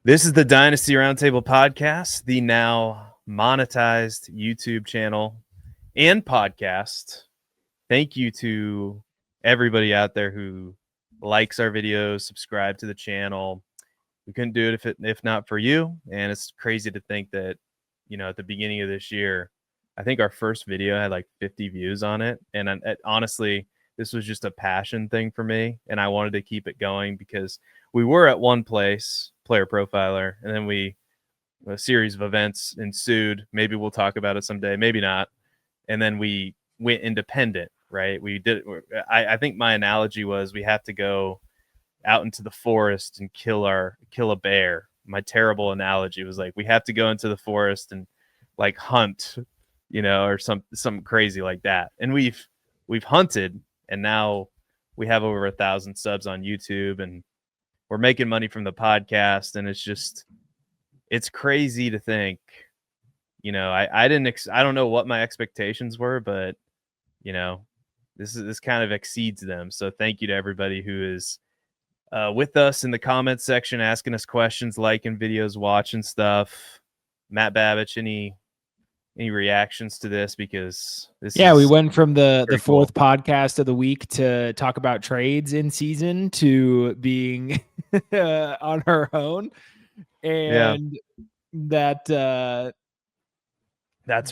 This is the Dynasty Roundtable podcast, the now monetized YouTube channel and podcast. Thank you to everybody out there who likes our videos, subscribe to the channel. We couldn't do it if not for you. And it's crazy to think that, at the beginning of this year, I think our first video had like 50 views on it. And honestly, this was just a passion thing for me. And I wanted to keep it going because we were at one place, Player Profiler, and then a series of events ensued. Maybe we'll talk about it someday, maybe not. And then we went independent, right? I think my analogy was we have to go out into the forest and kill a bear. My terrible analogy was like, we have to go into the forest and like hunt, or something crazy like that. And we've hunted, and now we have over 1,000 subs on YouTube, and we're making money from the podcast. And it's crazy to think, I don't know what my expectations were, but this kind of exceeds them. So thank you to everybody who is with us in the comments section, asking us questions, liking videos, watching stuff. Matt Babich, any reactions to this? Because we went from the fourth podcast of the week to talk about trades in season to being on our own. And that's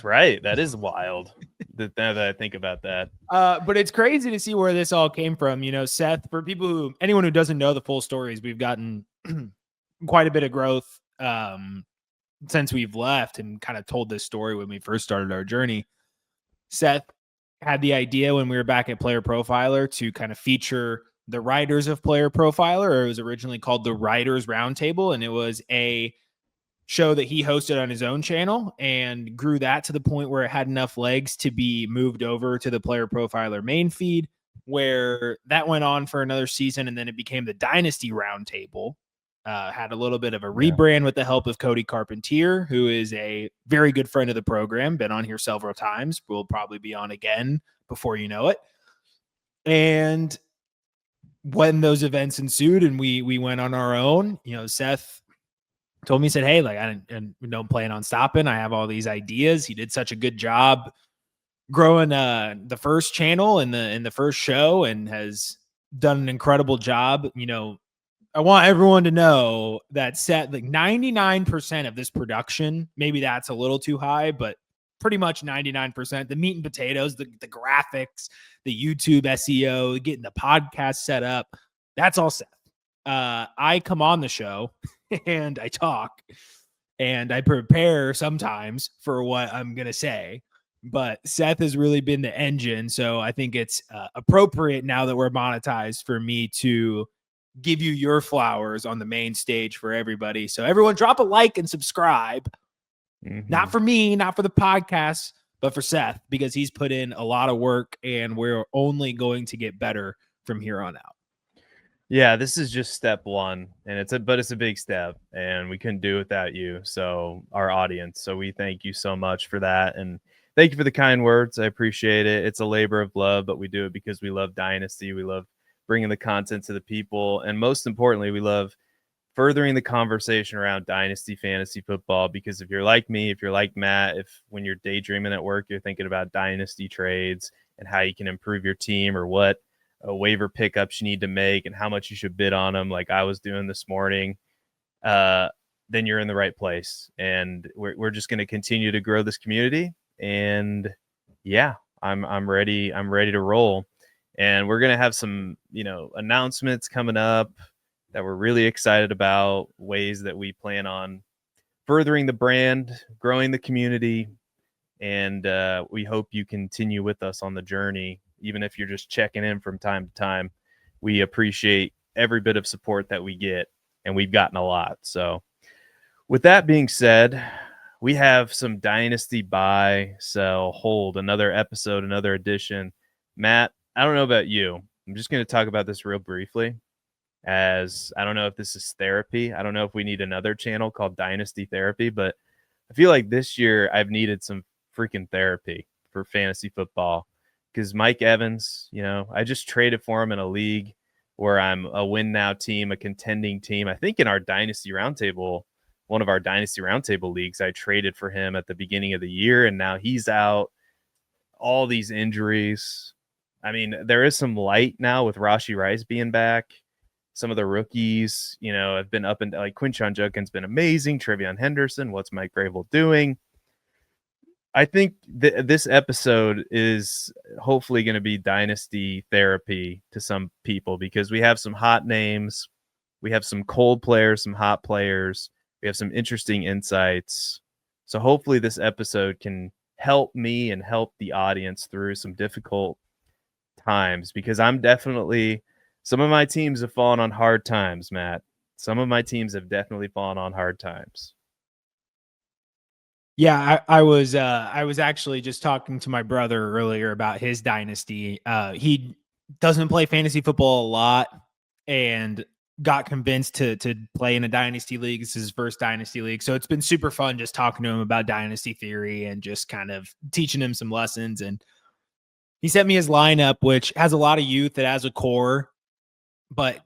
right. That is wild. Now that I think about that. But it's crazy to see where this all came from. Seth, for anyone who doesn't know the full stories, we've gotten quite a bit of growth since we've left and kind of told this story when we first started our journey. Seth had the idea when we were back at Player Profiler to kind of feature the writers of Player Profiler, or it was originally called the Writers Roundtable, and it was a show that he hosted on his own channel and grew that to the point where it had enough legs to be moved over to the Player Profiler main feed, where that went on for another season. And then it became the Dynasty Roundtable, had a little bit of a rebrand with the help of Cody Carpentier, who is a very good friend of the program, been on here several times, will probably be on again before you know it. And when those events ensued and we went on our own, Seth told me, he said, hey, like, I don't plan on stopping. I have all these ideas. He did such a good job growing the first channel and the first show, and has done an incredible job. I want everyone to know that Seth, like 99% of this production, maybe that's a little too high, but pretty much 99%, the meat and potatoes, the graphics, the YouTube SEO, getting the podcast set up, that's all Seth. I come on the show and I talk and I prepare sometimes for what I'm going to say, but Seth has really been the engine. So I think it's appropriate now that we're monetized for me to give you your flowers on the main stage for everybody. So everyone drop a like and subscribe. Mm-hmm. Not for me, not for the podcast, but for Seth, because he's put in a lot of work and we're only going to get better from here on out. Yeah, this is just step one, and it's a big step, and we couldn't do it without you. So our audience. So we thank you so much for that. And thank you for the kind words. I appreciate it. It's a labor of love, but we do it because we love Dynasty. We love bringing the content to the people. And most importantly, we love furthering the conversation around Dynasty fantasy football, because if you're like me, if you're like Matt, if when you're daydreaming at work, you're thinking about Dynasty trades and how you can improve your team, or what waiver pickups you need to make and how much you should bid on them, like I was doing this morning, then you're in the right place. And we're just going to continue to grow this community. And yeah, I'm ready. I'm ready to roll. And we're going to have some, announcements coming up that we're really excited about, ways that we plan on furthering the brand, growing the community. And we hope you continue with us on the journey. Even if you're just checking in from time to time, we appreciate every bit of support that we get, and we've gotten a lot. So with that being said, we have some Dynasty buy, sell, hold, another episode, another edition. Matt, I don't know about you. I'm just going to talk about this real briefly, as I don't know if this is therapy. I don't know if we need another channel called Dynasty Therapy, but I feel like this year I've needed some freaking therapy for fantasy football. Because Mike Evans, I just traded for him in a league where I'm a win now team, a contending team. I think in our Dynasty Roundtable, one of our Dynasty Roundtable leagues, I traded for him at the beginning of the year, and now he's out. All these injuries. I mean, there is some light now with Rashee Rice being back. Some of the rookies, have been up and like Quinshon Judkins been amazing. Trevion Henderson, what's Mike Vrabel doing? I think this episode is hopefully going to be dynasty therapy to some people because we have some hot names. We have some cold players, some hot players. We have some interesting insights. So hopefully this episode can help me and help the audience through some difficult times because some of my teams have fallen on hard times, Matt. Some of my teams have definitely fallen on hard times. Yeah, I was actually just talking to my brother earlier about his dynasty. He doesn't play fantasy football a lot and got convinced to play in a dynasty league. This is his first dynasty league. So it's been super fun just talking to him about dynasty theory and just kind of teaching him some lessons. And he sent me his lineup, which has a lot of youth. It has a core, but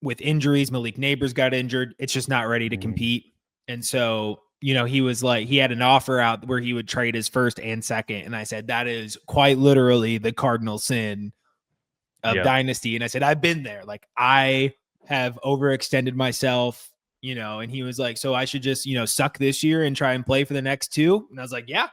with injuries, Malik Neighbors got injured. It's just not ready to compete. And so, he was like, he had an offer out where he would trade his first and second. And I said, that is quite literally the cardinal sin of dynasty. And I said, I've been there. Like I have overextended myself, and he was like, so I should just, suck this year and try and play for the next two. And I was like, yeah,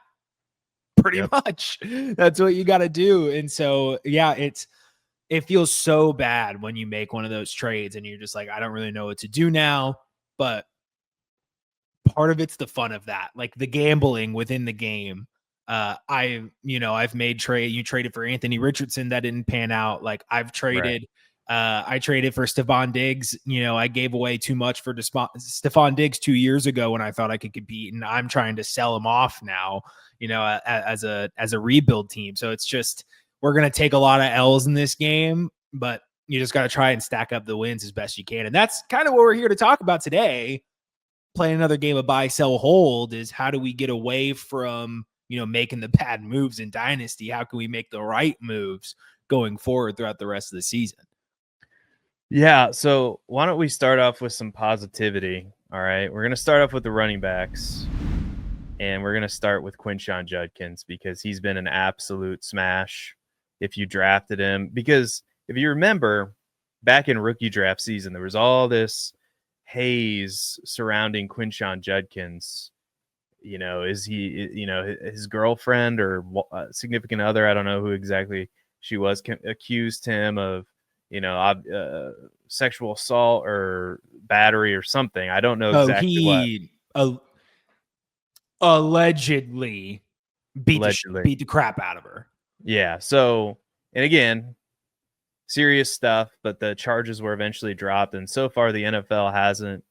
pretty much. That's what you got to do. And so, yeah, it feels so bad when you make one of those trades and you're just like, I don't really know what to do now, but part of it's the fun of that, like the gambling within the game. I've made trade. You traded for Anthony Richardson that didn't pan out. Like I've traded, I traded for Stephon Diggs. I gave away too much for Stephon Diggs 2 years ago when I thought I could compete, and I'm trying to sell him off now. As a rebuild team. So it's just we're gonna take a lot of L's in this game, but you just got to try and stack up the wins as best you can, and that's kind of what we're here to talk about today. Playing another game of buy, sell, hold is how do we get away from, making the bad moves in Dynasty? How can we make the right moves going forward throughout the rest of the season? Yeah. So why don't we start off with some positivity? All right. We're going to start off with the running backs, and we're going to start with Quinshon Judkins because he's been an absolute smash if you drafted him. Because if you remember back in rookie draft season, there was all this haze surrounding Quinshon Judkins. Is he, his girlfriend or significant other, I don't know who exactly she was, accused him of, sexual assault or battery or something. I don't know exactly what. Allegedly beat the crap out of her. Yeah. So, and again, serious stuff, but the charges were eventually dropped, and so far the NFL hasn't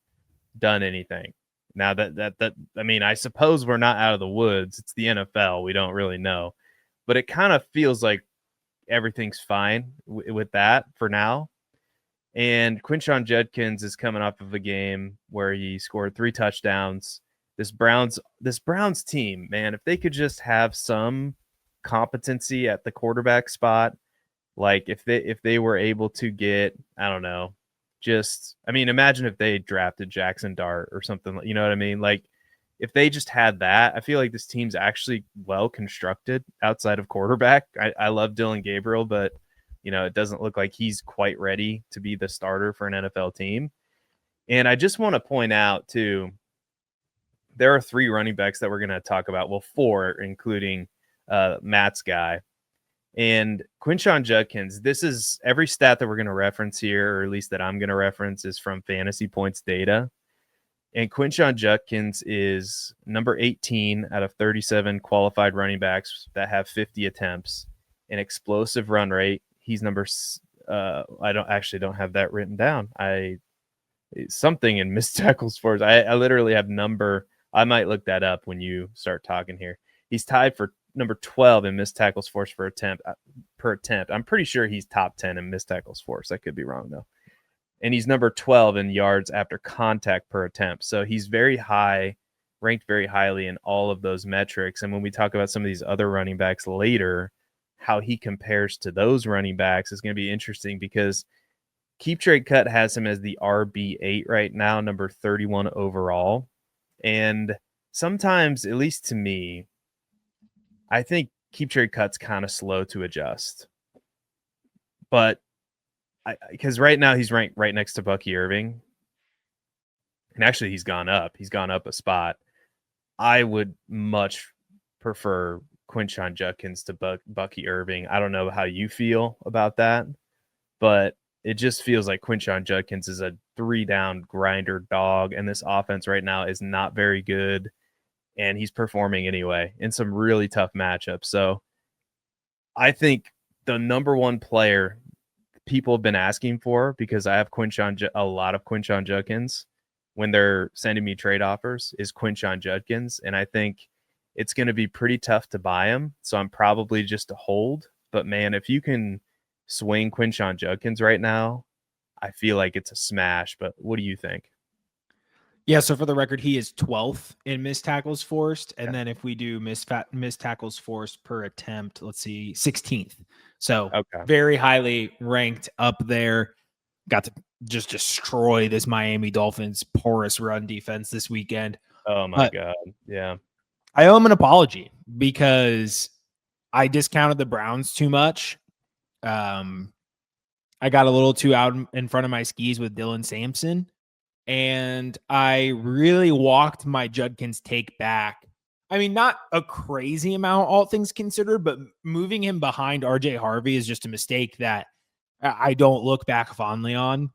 done anything. Now that I mean, I suppose we're not out of the woods. It's the NFL. We don't really know, but it kind of feels like everything's fine with that for now. And Quinshon Judkins is coming off of a game where he scored 3 touchdowns. This Browns team, man, if they could just have some competency at the quarterback spot, like if they were able to get, I don't know, imagine if they drafted Jackson Dart or something, you know what I mean? Like if they just had that, I feel like this team's actually well constructed outside of quarterback. I love Dylan Gabriel, but it doesn't look like he's quite ready to be the starter for an NFL team. And I just want to point out too, there are 3 running backs that we're going to talk about. Well, 4, including Matt's guy. And Quinshon Judkins, this is every stat that we're going to reference here, or at least that I'm going to reference, is from Fantasy Points data. And Quinshon Judkins is number 18 out of 37 qualified running backs that have 50 attempts. An explosive run rate. He's number I don't have that written down. Something in missed tackles for us. I literally have number. I might look that up when you start talking here. He's tied for number 12 in missed tackles force per attempt. I'm pretty sure he's top 10 in missed tackles force. I could be wrong though. And he's number 12 in yards after contact per attempt. So he's very high, ranked very highly in all of those metrics. And when we talk about some of these other running backs later, how he compares to those running backs is going to be interesting because Keep Trade Cut has him as the RB8 right now, number 31 overall. And sometimes, at least to me, I think Keep Trade Cut's kind of slow to adjust. But because right now he's ranked right next to Bucky Irving. And actually, he's gone up. He's gone up a spot. I would much prefer Quinshon Judkins to Bucky Irving. I don't know how you feel about that, but it just feels like Quinshon Judkins is a 3-down grinder dog, and this offense right now is not very good, and he's performing anyway in some really tough matchups. So I think the number one player people have been asking for, because I have a lot of Quinshon Judkins when they're sending me trade offers, is Quinshon Judkins. And I think it's going to be pretty tough to buy him. So I'm probably just a hold. But man, if you can swing Quinshon Judkins right now, I feel like it's a smash. But what do you think? Yeah, so for the record, he is 12th in missed tackles forced. And then if we do missed tackles forced per attempt, let's see, 16th. So very highly ranked up there. Got to just destroy this Miami Dolphins porous run defense this weekend. Oh my God. Yeah. I owe him an apology because I discounted the Browns too much. I got a little too out in front of my skis with Dylan Sampson, and I really walked my Judkins take back. I mean, not a crazy amount, all things considered, but moving him behind RJ Harvey is just a mistake that I don't look back fondly on.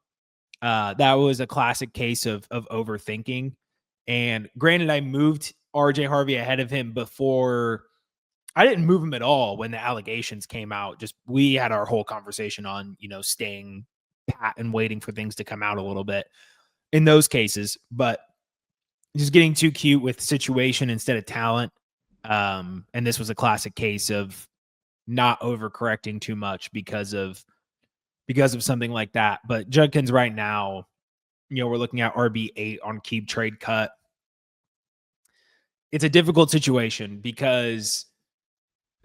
That was a classic case of overthinking. And granted, I moved RJ Harvey ahead of him before. I didn't move him at all when the allegations came out. Just we had our whole conversation on, staying pat and waiting for things to come out a little bit in those cases, but just getting too cute with situation instead of talent. And this was a classic case of not overcorrecting too much because of something like that. But Judkins right now, we're looking at RB8 on Keep Trade Cut. It's a difficult situation because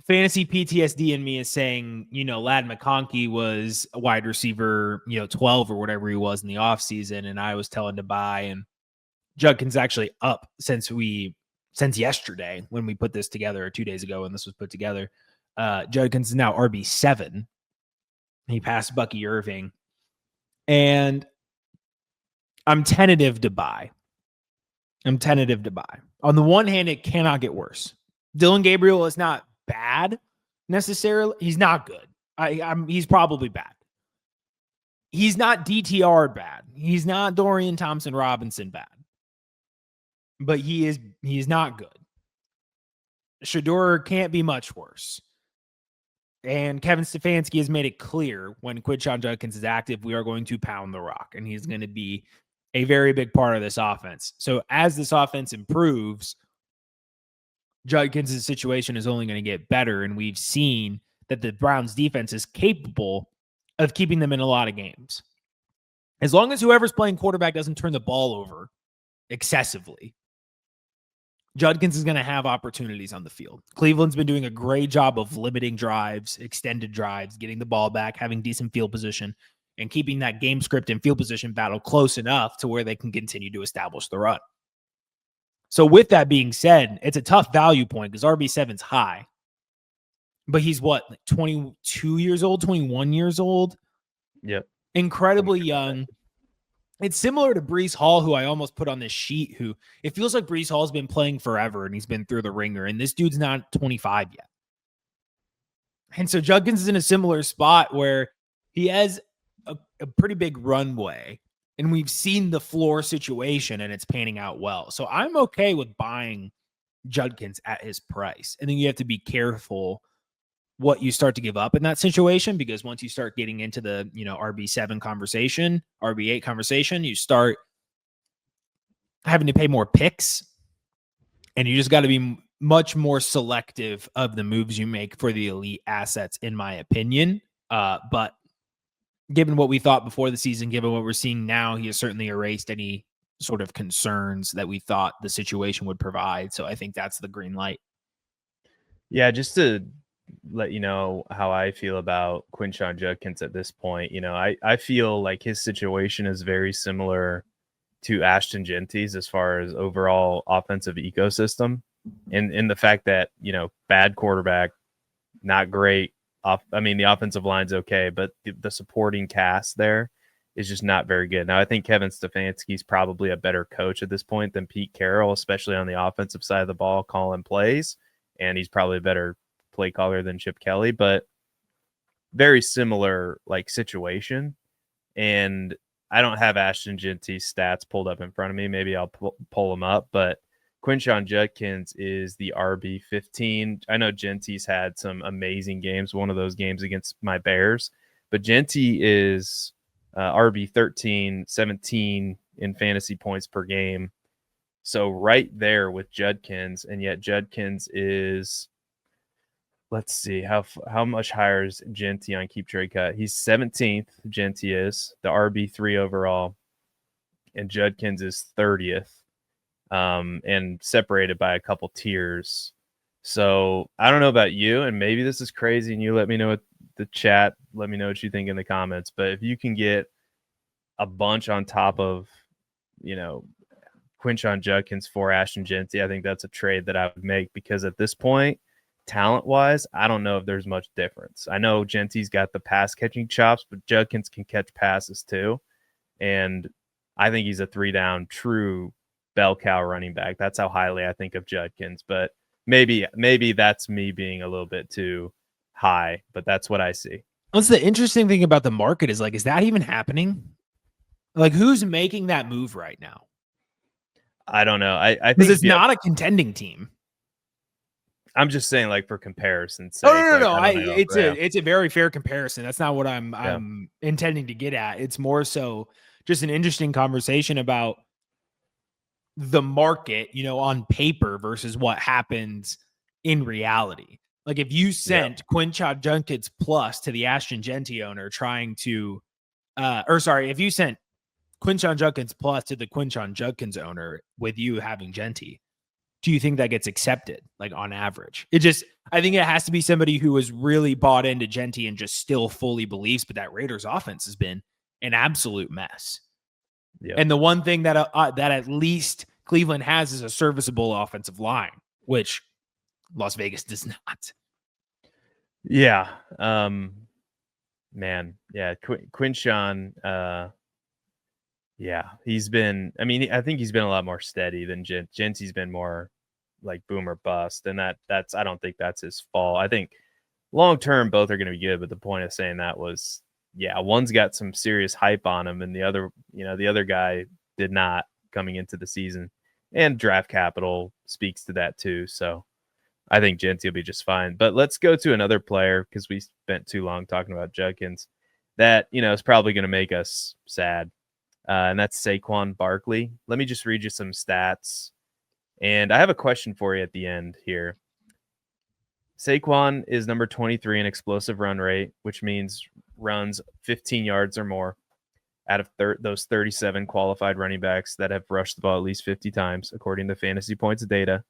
fantasy PTSD in me is saying, Lad McConkey was a wide receiver, 12 or whatever he was in the offseason, and I was telling to buy, and Judkins actually up since yesterday when we put this together, or 2 days ago when this was put together. Judkins is now RB7. He passed Bucky Irving, and I'm tentative to buy. On the one hand, it cannot get worse. Dylan Gabriel is not bad necessarily. He's not good. He's probably bad. He's not DTR bad. He's not Dorian Thompson-Robinson bad. But he is not good. Shedeur can't be much worse. And Kevin Stefanski has made it clear when Quinshon Judkins is active, we are going to pound the rock, and he's going to be a very big part of this offense. So as this offense improves, Judkins' situation is only going to get better, and we've seen that the Browns' defense is capable of keeping them in a lot of games. As long as whoever's playing quarterback doesn't turn the ball over excessively, Judkins is going to have opportunities on the field. Cleveland's been doing a great job of limiting drives, extended drives, getting the ball back, having decent field position, and keeping that game script and field position battle close enough to where they can continue to establish the run. So with that being said, it's a tough value point because RB7's high. But he's what, like 22 years old, 21 years old? Yep. Incredibly young. It's similar to Breece Hall, who I almost put on this sheet, who it feels like Breece Hall's been playing forever and he's been through the ringer, and this dude's not 25 yet. And so Judkins is in a similar spot where he has a pretty big runway, and we've seen the floor situation and it's panning out well. So I'm okay with buying Judkins at his price. And then you have to be careful what you start to give up in that situation, because once you start getting into the, RB7 conversation, RB8 conversation, you start having to pay more picks, and you just got to be much more selective of the moves you make for the elite assets, in my opinion. But given what we thought before the season, given what we're seeing now, he has certainly erased any sort of concerns that we thought the situation would provide. So I think that's the green light. Yeah, just to let you know how I feel about Quinshon Judkins at this point. I feel like his situation is very similar to Ashton Genty's as far as overall offensive ecosystem, and in the fact that bad quarterback, not great. The offensive line's okay, but the supporting cast there is just not very good. Now, I think Kevin Stefanski's probably a better coach at this point than Pete Carroll, especially on the offensive side of the ball, calling plays, and he's probably a better play caller than Chip Kelly, but very similar situation. And I don't have Ashton Genty's stats pulled up in front of me. Maybe I'll pull them up, but Quinshon Judkins is the RB15. I know Genty's had some amazing games, one of those games against my Bears, but Genty is RB13, 17 in fantasy points per game. So right there with Judkins, and yet Judkins is, let's see, how much higher is Genty on Keep Trade Cut? He's 17th, Genty is, the RB3 overall, and Judkins is 30th. And separated by a couple tiers. So I don't know about you, and maybe this is crazy, and you let me know at the chat. Let me know what you think in the comments. But if you can get a bunch on top of, Quinshon Judkins for Ashton Genty, I think that's a trade that I would make, because at this point, talent-wise, I don't know if there's much difference. I know Genty's got the pass-catching chops, but Judkins can catch passes too. And I think he's a 3-down true bell cow running back. That's how highly I think of Judkins, but maybe that's me being a little bit too high, but that's what I see. What's the interesting thing about the market is is that even happening? Who's making that move right now? I don't know. I think it's not a contending team. I'm just saying, for comparison's sake. No. It's a very fair comparison. That's not what I'm intending to get at. It's more so just an interesting conversation about the market, on paper versus what happens in reality. If you sent Quinshon Judkins plus to the Ashton Genty owner trying to, if you sent Quinshon Judkins plus to the Quinshon Judkins owner with you having Genty, do you think that gets accepted? On average, I think it has to be somebody who is really bought into Genty and just still fully believes, but that Raiders offense has been an absolute mess. Yep. And the one thing that at least Cleveland has is a serviceable offensive line, which Las Vegas does not. Yeah. Man. Yeah. Quinshon, he's been, I think he's been a lot more steady than Genty's been more boom or bust. And that's, I don't think that's his fault. I think long-term, both are going to be good. But the point of saying that was, one's got some serious hype on him, and the other guy did not coming into the season, and draft capital speaks to that too. So I think Genty will be just fine. But let's go to another player, because we spent too long talking about Judkins, that, is probably going to make us sad. And that's Saquon Barkley. Let me just read you some stats. And I have a question for you at the end here. Saquon is number 23 in explosive run rate, which means runs 15 yards or more out of those 37 qualified running backs that have rushed the ball at least 50 times, according to Fantasy Points data.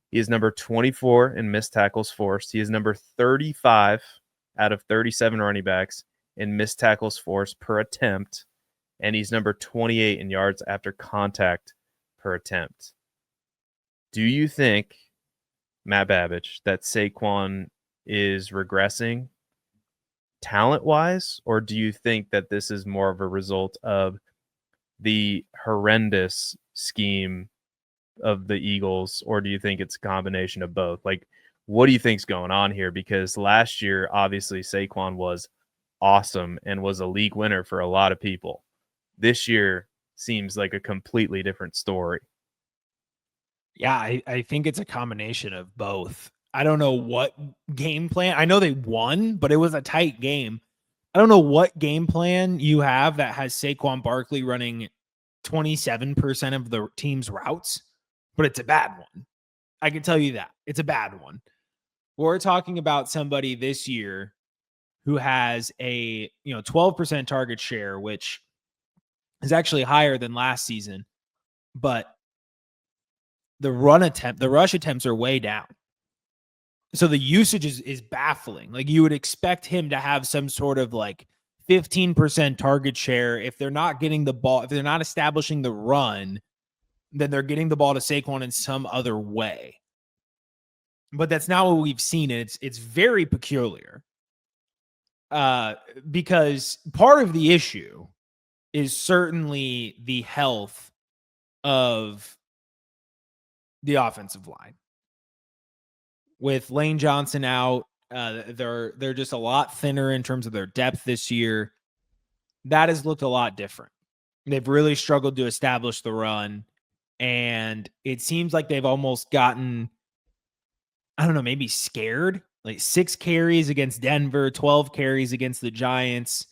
He is number 24 in missed tackles forced. He is number 35 out of 37 running backs in missed tackles forced per attempt. And he's number 28 in yards after contact per attempt. Do you think, Matt Babbage, that Saquon is regressing talent-wise, or do you think that this is more of a result of the horrendous scheme of the Eagles, or do you think it's a combination of both? What do you think's going on here? Because last year, obviously, Saquon was awesome and was a league winner for a lot of people. This year seems like a completely different story. Yeah, I think it's a combination of both. I don't know what game plan. I know they won, but it was a tight game. I don't know what game plan you have that has Saquon Barkley running 27% of the team's routes, but it's a bad one. I can tell you that. It's a bad one. We're talking about somebody this year who has a 12% target share, which is actually higher than last season, but the rush attempts are way down. So the usage is baffling. Like you would expect him to have some sort of like 15% target share. If they're not getting the ball, if they're not establishing the run, then they're getting the ball to Saquon in some other way. But that's not what we've seen. And it's very peculiar. Because part of the issue is certainly the health of the offensive line. With Lane Johnson out, they're just a lot thinner in terms of their depth this year. That has looked a lot different. They've really struggled to establish the run, and it seems like they've almost gotten, I don't know, maybe scared. Like 6 carries against Denver, 12 carries against the Giants,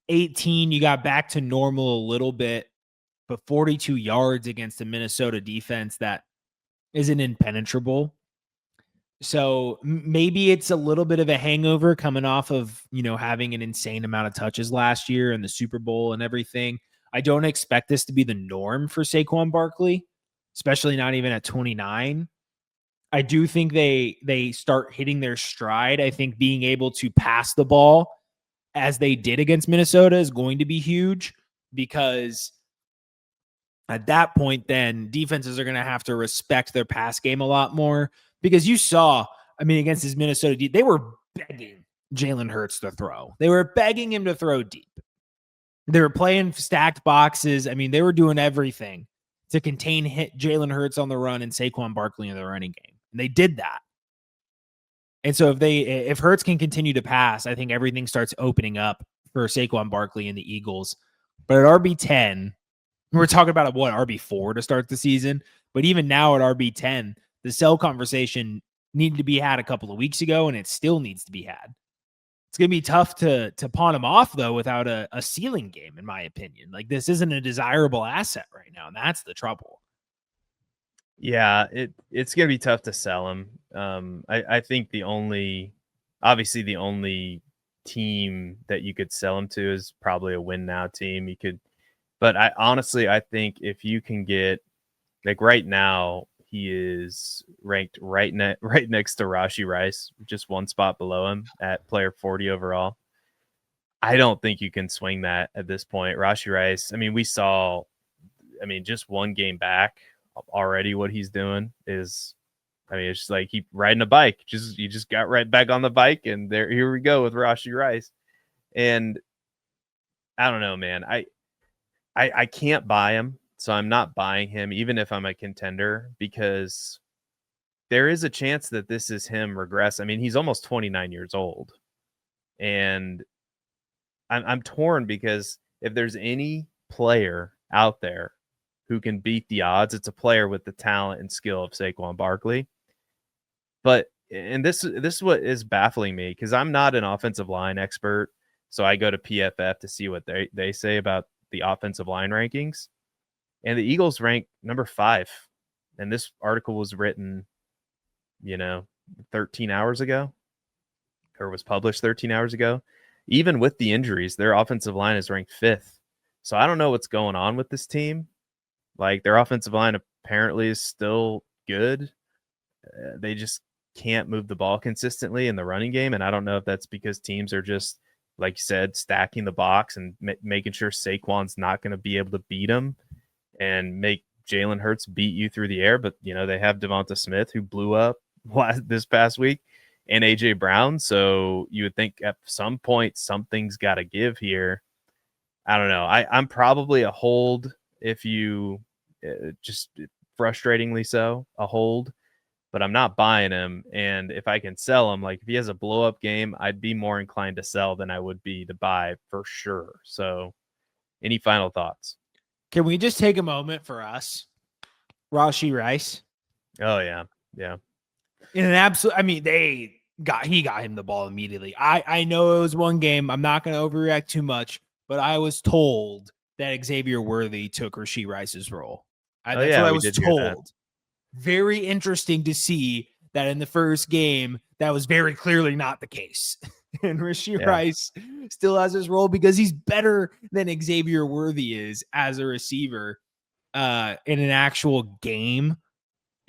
18, you got back to normal a little bit, but 42 yards against a Minnesota defense that isn't impenetrable. So maybe it's a little bit of a hangover coming off of, having an insane amount of touches last year and the Super Bowl and everything. I don't expect this to be the norm for Saquon Barkley, especially not even at 29. I do think they start hitting their stride. I think being able to pass the ball as they did against Minnesota is going to be huge, because at that point, then defenses are going to have to respect their pass game a lot more, because you saw, against this Minnesota, they were begging Jalen Hurts to throw. They were begging him to throw deep. They were playing stacked boxes. They were doing everything to contain Jalen Hurts on the run and Saquon Barkley in the running game. And they did that. And so if Hurts can continue to pass, I think everything starts opening up for Saquon Barkley and the Eagles. But at RB10, we're talking about RB4 to start the season. But even now at RB10, the sell conversation needed to be had a couple of weeks ago, and it still needs to be had. It's going to be tough to pawn him off, though, without a ceiling game, in my opinion. Like, this isn't a desirable asset right now, and that's the trouble. Yeah, it's going to be tough to sell him. I think the only team that you could sell him to is probably a win now team. But I think if you can get, like, right now, he is ranked right next to Rashee Rice, just one spot below him at player 40 overall. I don't think you can swing that at this point. Rashee Rice, we saw, just one game back already what he's doing is, it's just like he riding a bike. You just got right back on the bike, and here we go with Rashee Rice. And I don't know, man. I can't buy him, so I'm not buying him, even if I'm a contender, because there is a chance that this is him regress. He's almost 29 years old, and I'm torn, because if there's any player out there who can beat the odds, it's a player with the talent and skill of Saquon Barkley. And this is what is baffling me, because I'm not an offensive line expert, so I go to PFF to see what they say about the offensive line rankings, and the Eagles rank number 5. And this article was written, 13 hours ago, or was published 13 hours ago. Even with the injuries, their offensive line is ranked 5th. So I don't know what's going on with this team. Like, their offensive line apparently is still good. They just can't move the ball consistently in the running game. And I don't know if that's because teams are just, like you said, stacking the box and making sure Saquon's not going to be able to beat him and make Jalen Hurts beat you through the air. But, they have Devonta Smith, who blew up this past week, and A.J. Brown. So you would think at some point something's got to give here. I don't know. I'm probably a hold, if you just frustratingly so, a hold. But I'm not buying him. And if I can sell him, like if he has a blow up game, I'd be more inclined to sell than I would be to buy for sure. So any final thoughts? Can we just take a moment for us? Rashee Rice. Oh yeah. Yeah. In an absolute, he got him the ball immediately. I know it was one game. I'm not going to overreact too much, but I was told that Xavier Worthy took Rashee Rice's role. That's what I was told. Very interesting to see that in the first game, that was very clearly not the case. And Rashee Rice still has his role, because he's better than Xavier Worthy is as a receiver in an actual game.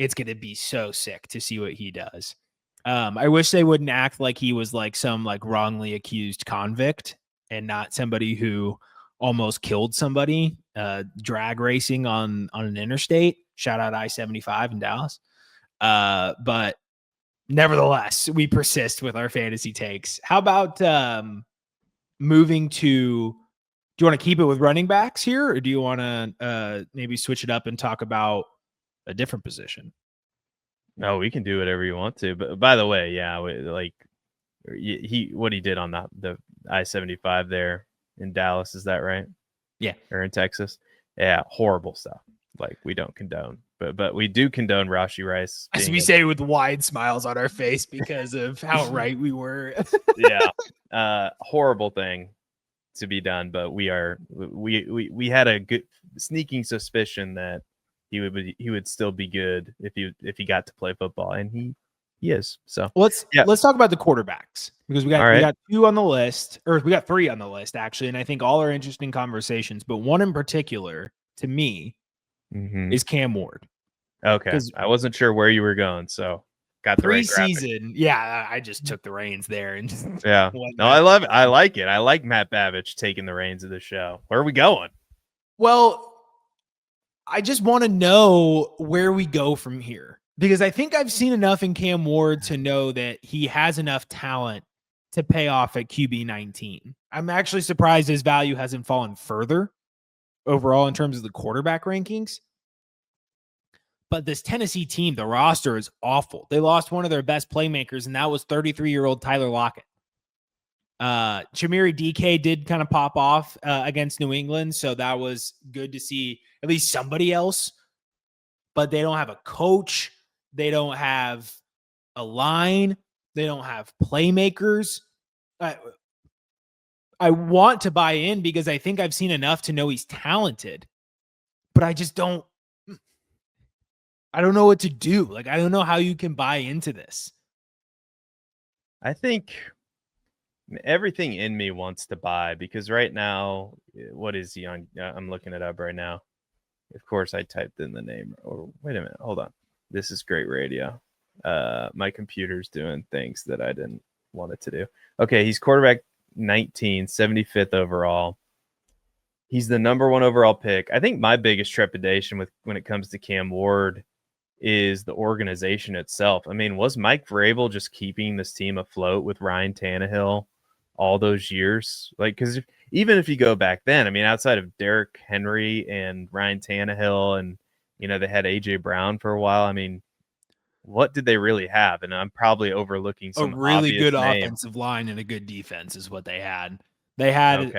it's going to be so sick to see what he does. I wish they wouldn't act like he was like some like wrongly accused convict and not somebody who almost killed somebody drag racing on an interstate. Shout out I-75 in Dallas. But nevertheless, we persist with our fantasy takes. How about moving to, do you want to keep it with running backs here, or do you want to maybe switch it up and talk about a different position? No, we can do whatever you want to. But by the way, yeah, like what he did on the I-75 there in Dallas, is that right? Yeah. Or in Texas? Yeah, horrible stuff. Like, we don't condone. But we do condone Rashee Rice. As we say with wide smiles on our face because of how right we were. Yeah. Horrible thing to be done, but we had a good sneaking suspicion that he would still be good if he got to play football, and he is. So let's talk about the quarterbacks, because we got two on the list, or we got three on the list actually, and I think all are interesting conversations, but one in particular to me is Cam Ward. Okay, I wasn't sure where you were going, so got the preseason. Yeah, I just took the reins there and just no, I love it. I like it. I like Matt Babbage taking the reins of the show. Where are we going? Well, I just want to know where we go from here, because I think I've seen enough in Cam Ward to know that he has enough talent to pay off at QB 19. I'm actually surprised his value hasn't fallen further overall in terms of the quarterback rankings. But this Tennessee team, the roster is awful. They lost one of their best playmakers, and that was 33-year-old Tyler Lockett. Chimere DK did kind of pop off against New England, so that was good to see at least somebody else. But they don't have a coach. They don't have a line. They don't have playmakers. I want to buy in because I think I've seen enough to know he's talented, but I just don't. I don't know what to do. Like, I don't know how you can buy into this. I think everything in me wants to buy, because right now, what is he on? I'm looking it up right now. Of course, I typed in the name. Oh, wait a minute. Hold on. This is great radio. My computer's doing things that I didn't want it to do. Okay, he's quarterback 19, 75th overall. He's the number 1 overall pick. I think my biggest trepidation when it comes to Cam Ward is the organization itself. I mean, was Mike Vrabel just keeping this team afloat with Ryan Tannehill all those years? Like, because even if you go back then, I mean, outside of Derrick Henry and Ryan Tannehill, and, you know, they had A.J. Brown for a while. I mean, what did they really have? And I'm probably overlooking some a really good names. Offensive line and a good defense is what they had. They had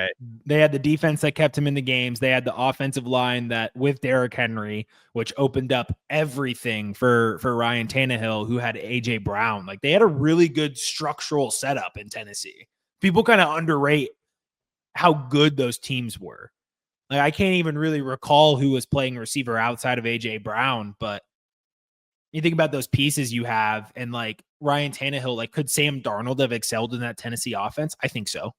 the defense that kept him in the games. They had the offensive line that with Derrick Henry, which opened up everything for Ryan Tannehill, who had A.J. Brown. Like, they had a really good structural setup in Tennessee. People kind of underrate how good those teams were. Like, I can't even really recall who was playing receiver outside of A.J. Brown, but you think about those pieces you have, and like Ryan Tannehill, like, could Sam Darnold have excelled in that Tennessee offense? I think so.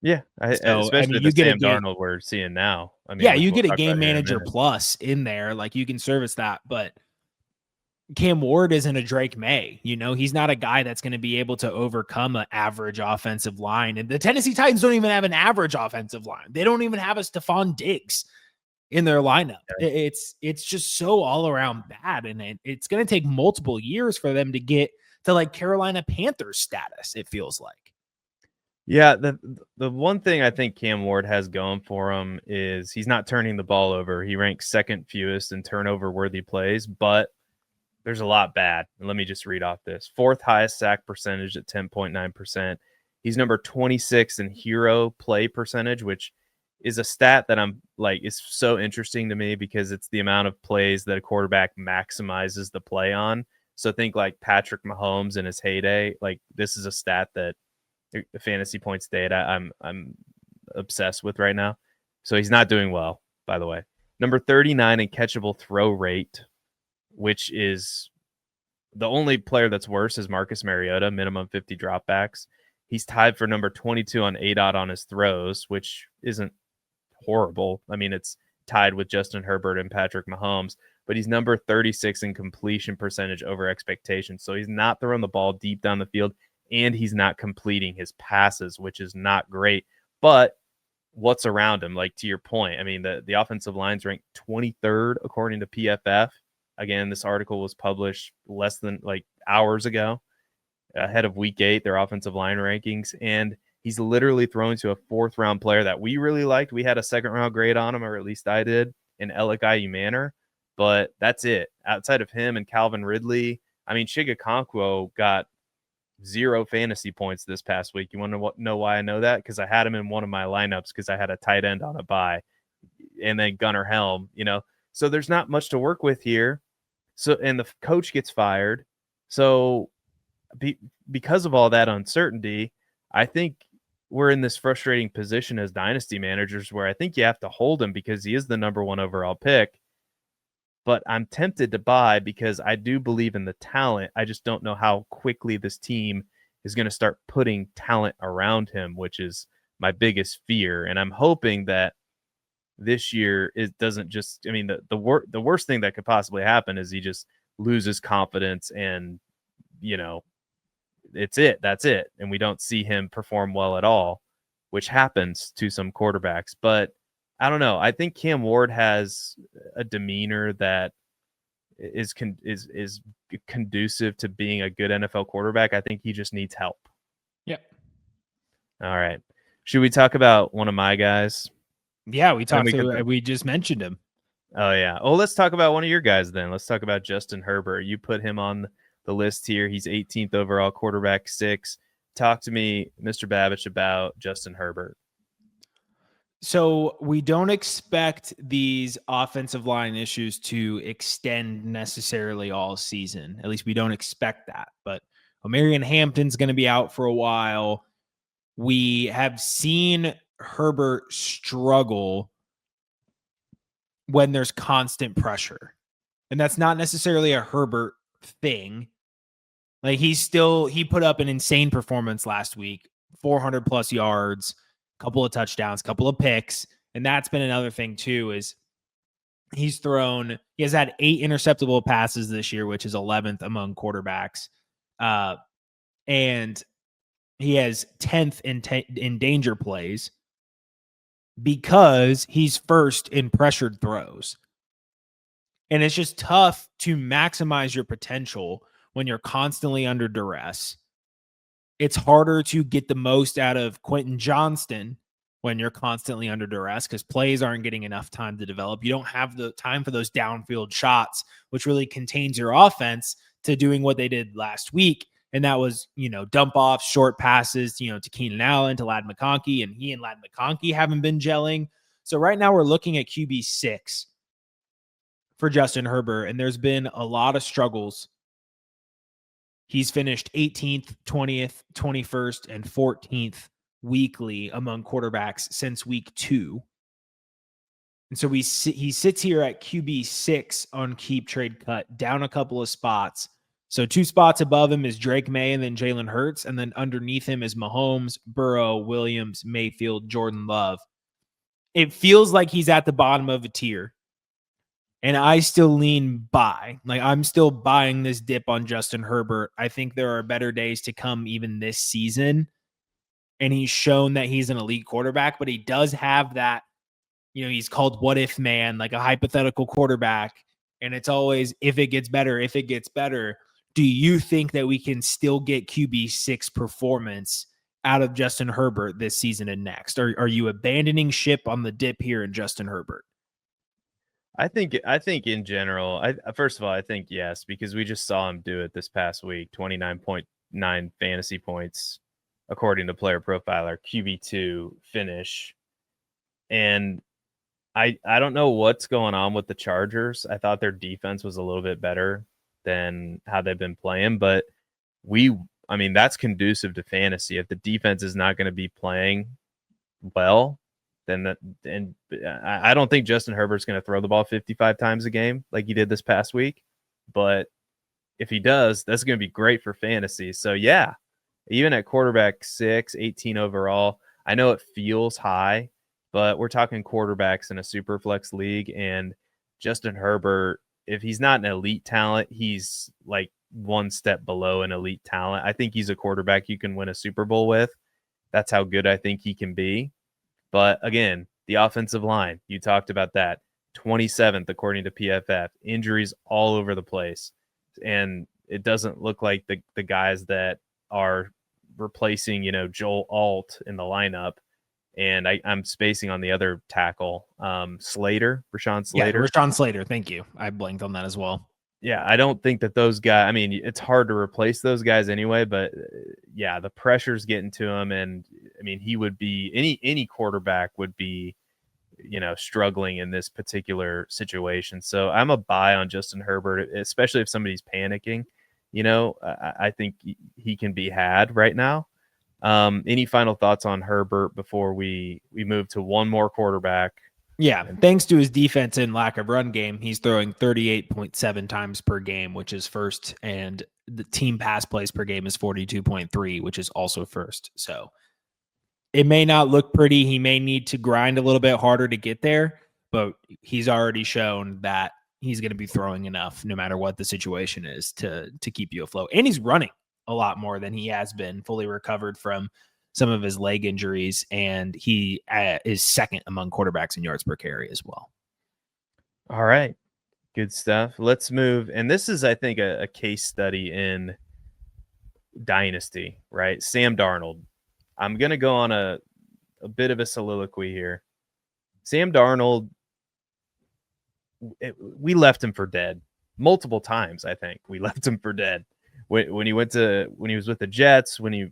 Yeah, especially the Sam Darnold we're seeing now. I mean, yeah, you get a game manager plus in there, like you can service that. But Cam Ward isn't a Drake May. You know, he's not a guy that's going to be able to overcome an average offensive line. And the Tennessee Titans don't even have an average offensive line. They don't even have a Stephon Diggs in their lineup. Yeah. It's just so all around bad, and it's going to take multiple years for them to get to like Carolina Panthers status. It feels like. Yeah, the one thing I think Cam Ward has going for him is he's not turning the ball over. He ranks second fewest in turnover-worthy plays, but there's a lot bad. And let me just read off this. 4th highest sack percentage at 10.9%. He's number 26 in hero play percentage, which is a stat that I'm like, is so interesting to me because it's the amount of plays that a quarterback maximizes the play on. So think like Patrick Mahomes in his heyday. Like, this is a stat that the fantasy points data I'm obsessed with right now. So he's not doing well, by the way. Number 39 in catchable throw rate, which is the only player that's worse is Marcus Mariota, minimum 50 dropbacks. He's tied for number 22 on ADOT on his throws, which isn't horrible. I mean, it's tied with Justin Herbert and Patrick Mahomes, but he's number 36 in completion percentage over expectations. So he's not throwing the ball deep down the field, and he's not completing his passes, which is not great. But what's around him, like to your point, I mean, the offensive line's ranked 23rd according to PFF. Again, this article was published less than like hours ago, ahead of week 8, their offensive line rankings. And he's literally thrown to a 4th-round player that we really liked. We had a 2nd-round grade on him, or at least I did, in Alec Manor. But that's it. Outside of him and Calvin Ridley, I mean, Chigakonkwo got 0 fantasy points this past week. You want to know why I know that? Because I had him in one of my lineups because I had a tight end on a bye. And then Gunnar Helm, So there's not much to work with here. So, and the coach gets fired. So because of all that uncertainty, I think we're in this frustrating position as dynasty managers where I think you have to hold him because he is the number 1 overall pick. But I'm tempted to buy because I do believe in the talent. I just don't know how quickly this team is going to start putting talent around him, which is my biggest fear. And I'm hoping that this year it doesn't just, I mean, the worst thing that could possibly happen is he just loses confidence and, that's it. And we don't see him perform well at all, which happens to some quarterbacks. But I don't know. I think Cam Ward has a demeanor that is conducive to being a good NFL quarterback. I think he just needs help. Yep. All right. Should we talk about one of my guys? Yeah, we just mentioned him. Oh, yeah. Oh, let's talk about one of your guys then. Let's talk about Justin Herbert. You put him on the list here. He's 18th overall, quarterback 6. Talk to me, Mr. Babich, about Justin Herbert. So we don't expect these offensive line issues to extend necessarily all season. At least we don't expect that. But Omarion Hampton's going to be out for a while. We have seen Herbert struggle when there's constant pressure. And that's not necessarily a Herbert thing. Like he put up an insane performance last week, 400 plus yards, couple of touchdowns, couple of picks. And that's been another thing too, is he has had 8 interceptable passes this year, which is 11th among quarterbacks. And he has 10th in danger plays because he's first in pressured throws. And it's just tough to maximize your potential when you're constantly under duress. It's harder to get the most out of Quinton Johnston when you're constantly under duress because plays aren't getting enough time to develop. You don't have the time for those downfield shots, which really contains your offense to doing what they did last week. And that was, dump off short passes, to Keenan Allen, to Ladd McConkey, and he and Ladd McConkey haven't been gelling. So right now we're looking at QB 6 for Justin Herbert, and there's been a lot of struggles. He's finished 18th, 20th, 21st, and 14th weekly among quarterbacks since week 2. And so he sits here at QB 6 on Keep Trade Cut, down a couple of spots. So 2 spots above him is Drake May and then Jalen Hurts. And then underneath him is Mahomes, Burrow, Williams, Mayfield, Jordan Love. It feels like he's at the bottom of a tier. And I still lean buy. Like, I'm still buying this dip on Justin Herbert. I think there are better days to come even this season. And he's shown that he's an elite quarterback, but he does have that, he's called what if man, like a hypothetical quarterback. And it's always, if it gets better, if it gets better. Do you think that we can still get QB 6 performance out of Justin Herbert this season and next? Are you abandoning ship on the dip here in Justin Herbert? I think in general, first of all, I think yes, because we just saw him do it this past week, 29.9 fantasy points, according to Player Profiler, QB2 finish. And I don't know what's going on with the Chargers. I thought their defense was a little bit better than how they've been playing, but that's conducive to fantasy. If the defense is not going to be playing well, and I don't think Justin Herbert's going to throw the ball 55 times a game like he did this past week. But if he does, that's going to be great for fantasy. So, yeah, even at quarterback 6, 18 overall, I know it feels high but we're talking quarterbacks in a super flex league, and Justin Herbert, if he's not an elite talent, he's like one step below an elite talent. I think he's a quarterback you can win a Super Bowl with. That's how good I think he can be. But again, the offensive line, you talked about that. 27th, according to PFF. Injuries all over the place. And it doesn't look like the guys that are replacing, Joel Alt in the lineup. And I'm spacing on the other tackle, Rashawn Slater. Yeah, Rashawn Slater. Thank you. I blanked on that as well. Yeah, I don't think that those guys, I mean, it's hard to replace those guys anyway, but yeah, the pressure's getting to him. And I mean, he would be any quarterback would be, struggling in this particular situation. So I'm a buy on Justin Herbert, especially if somebody's panicking. I think he can be had right now. Any final thoughts on Herbert before we move to one more quarterback? Yeah, thanks to his defense and lack of run game, he's throwing 38.7 times per game, which is first, and the team pass plays per game is 42.3, which is also first. So it may not look pretty. He may need to grind a little bit harder to get there, but he's already shown that he's going to be throwing enough no matter what the situation is to keep you afloat. And he's running a lot more than he has been, fully recovered from some of his leg injuries, and he is second among quarterbacks in yards per carry as well. All right. Good stuff. Let's move. And this is, I think, a case study in Dynasty, right? Sam Darnold. I'm going to go on a bit of a soliloquy here. Sam Darnold, we left him for dead multiple times. I think we left him for dead. When he was with the Jets, when he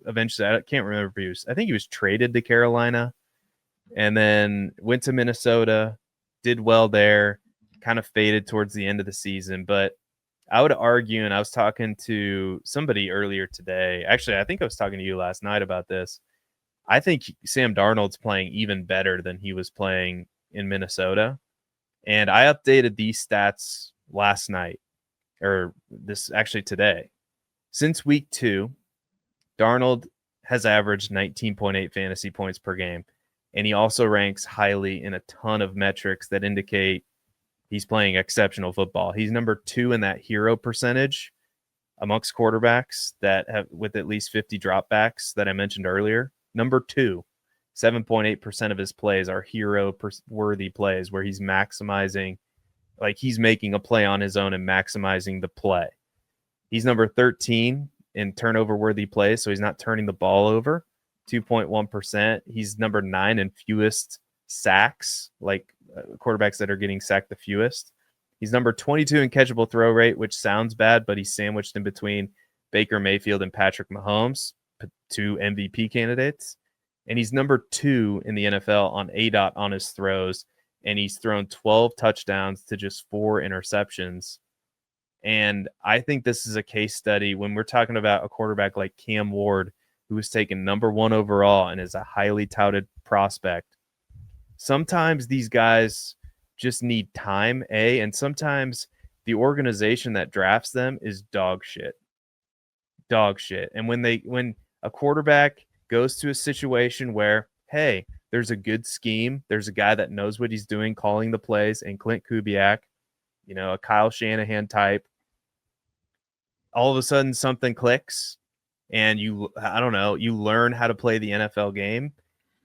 eventually, I can't remember if I think he was traded to Carolina and then went to Minnesota, did well there, kind of faded towards the end of the season. But I would argue, and I was talking to somebody earlier today, actually, I think I was talking to you last night about this. I think Sam Darnold's playing even better than he was playing in Minnesota. And I updated these stats last night. Or this actually today. Since week 2, Darnold has averaged 19.8 fantasy points per game. And he also ranks highly in a ton of metrics that indicate he's playing exceptional football. He's number 2 in that hero percentage amongst quarterbacks that have with at least 50 dropbacks that I mentioned earlier. Number 2, 7.8% of his plays are hero worthy plays where he's maximizing. Like he's making a play on his own and maximizing the play. He's number 13 in turnover worthy plays. So he's not turning the ball over, 2.1%. He's number 9 in fewest sacks, like quarterbacks that are getting sacked the fewest. He's number 22 in catchable throw rate, which sounds bad, but he's sandwiched in between Baker Mayfield and Patrick Mahomes, 2 MVP candidates. And he's number 2 in the NFL on ADOT on his throws. And he's thrown 12 touchdowns to just 4 interceptions. And I think this is a case study when we're talking about a quarterback like Cam Ward, who was taken number 1 overall and is a highly touted prospect. Sometimes these guys just need time, and sometimes the organization that drafts them is dog shit. Dog shit. And when a quarterback goes to a situation where, hey, there's a good scheme. There's a guy that knows what he's doing, calling the plays, and Clint Kubiak, a Kyle Shanahan type. All of a sudden, something clicks, and you learn how to play the NFL game,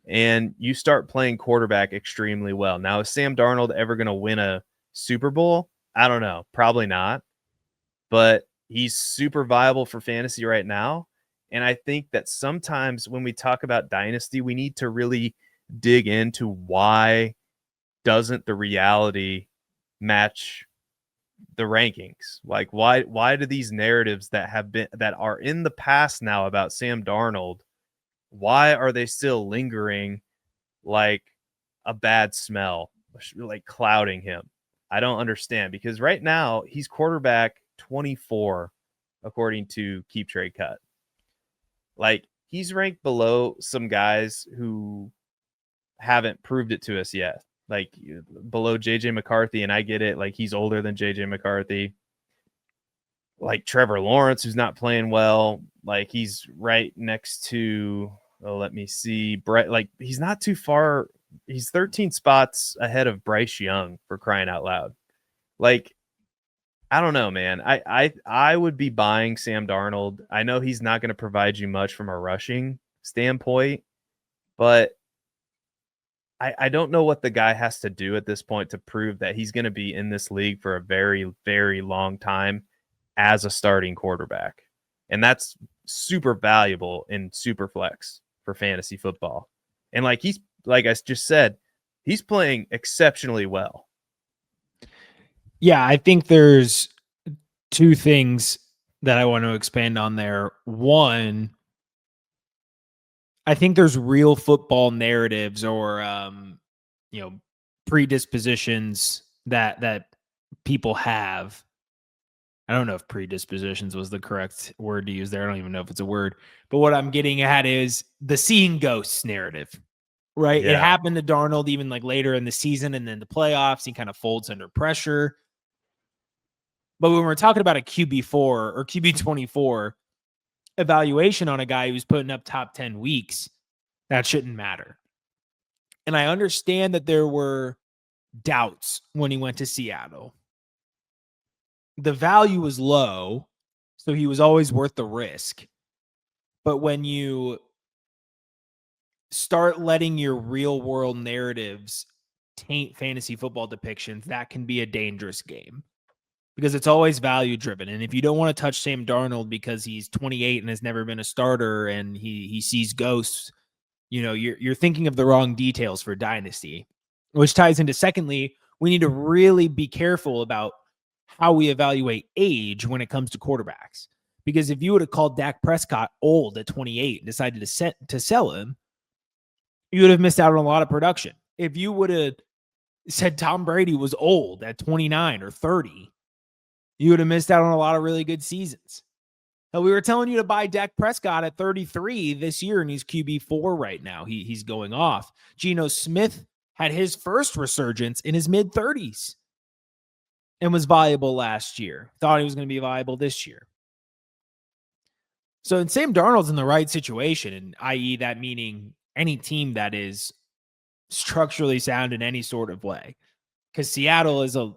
and you start playing quarterback extremely well. Now, is Sam Darnold ever going to win a Super Bowl? I don't know. Probably not. But he's super viable for fantasy right now. And I think that sometimes when we talk about Dynasty, we need to really dig into why doesn't the reality match the rankings? Like why do these narratives that are in the past now about Sam Darnold, why are they still lingering like a bad smell, like clouding him? I don't understand, because right now he's quarterback 24 according to Keep Trade Cut. Like he's ranked below some guys who haven't proved it to us yet. Like below JJ McCarthy, and I get it. Like he's older than JJ McCarthy. Like Trevor Lawrence, who's not playing well. Like he's right next to, let me see, Brett. Like he's not too far he's 13 spots ahead of Bryce Young, for crying out loud. Like, I don't know, man. I would be buying Sam Darnold. I know he's not going to provide you much from a rushing standpoint, but I don't know what the guy has to do at this point to prove that he's going to be in this league for a very, very long time as a starting quarterback. And that's super valuable in super flex for fantasy football. And like I just said, he's playing exceptionally well. Yeah, I think there's two things that I want to expand on there. One, I think there's real football narratives or predispositions that people have. I don't know if predispositions was the correct word to use there. I don't even know if it's a word. But what I'm getting at is the seeing ghosts narrative, right? Yeah. It happened to Darnold even like later in the season and then the playoffs. He kind of folds under pressure. But when we're talking about a QB4 or QB24 evaluation on a guy who's putting up top 10 weeks, that shouldn't matter. And I understand that there were doubts when he went to Seattle. The value was low, so he was always worth the risk. But when you start letting your real world narratives taint fantasy football depictions, that can be a dangerous game because it's always value driven. And if you don't want to touch Sam Darnold because he's 28 and has never been a starter and he sees ghosts, you're thinking of the wrong details for Dynasty, which ties into, secondly, we need to really be careful about how we evaluate age when it comes to quarterbacks. Because if you would have called Dak Prescott old at 28 and decided to sell him, you would have missed out on a lot of production. If you would have said Tom Brady was old at 29 or 30, you would have missed out on a lot of really good seasons. Now, we were telling you to buy Dak Prescott at 33 this year, and he's QB4 right now. He's going off. Geno Smith had his first resurgence in his mid-30s and was viable last year. Thought he was going to be viable this year. So, and Sam Darnold's in the right situation, and i.e. that meaning any team that is structurally sound in any sort of way. Because Seattle is a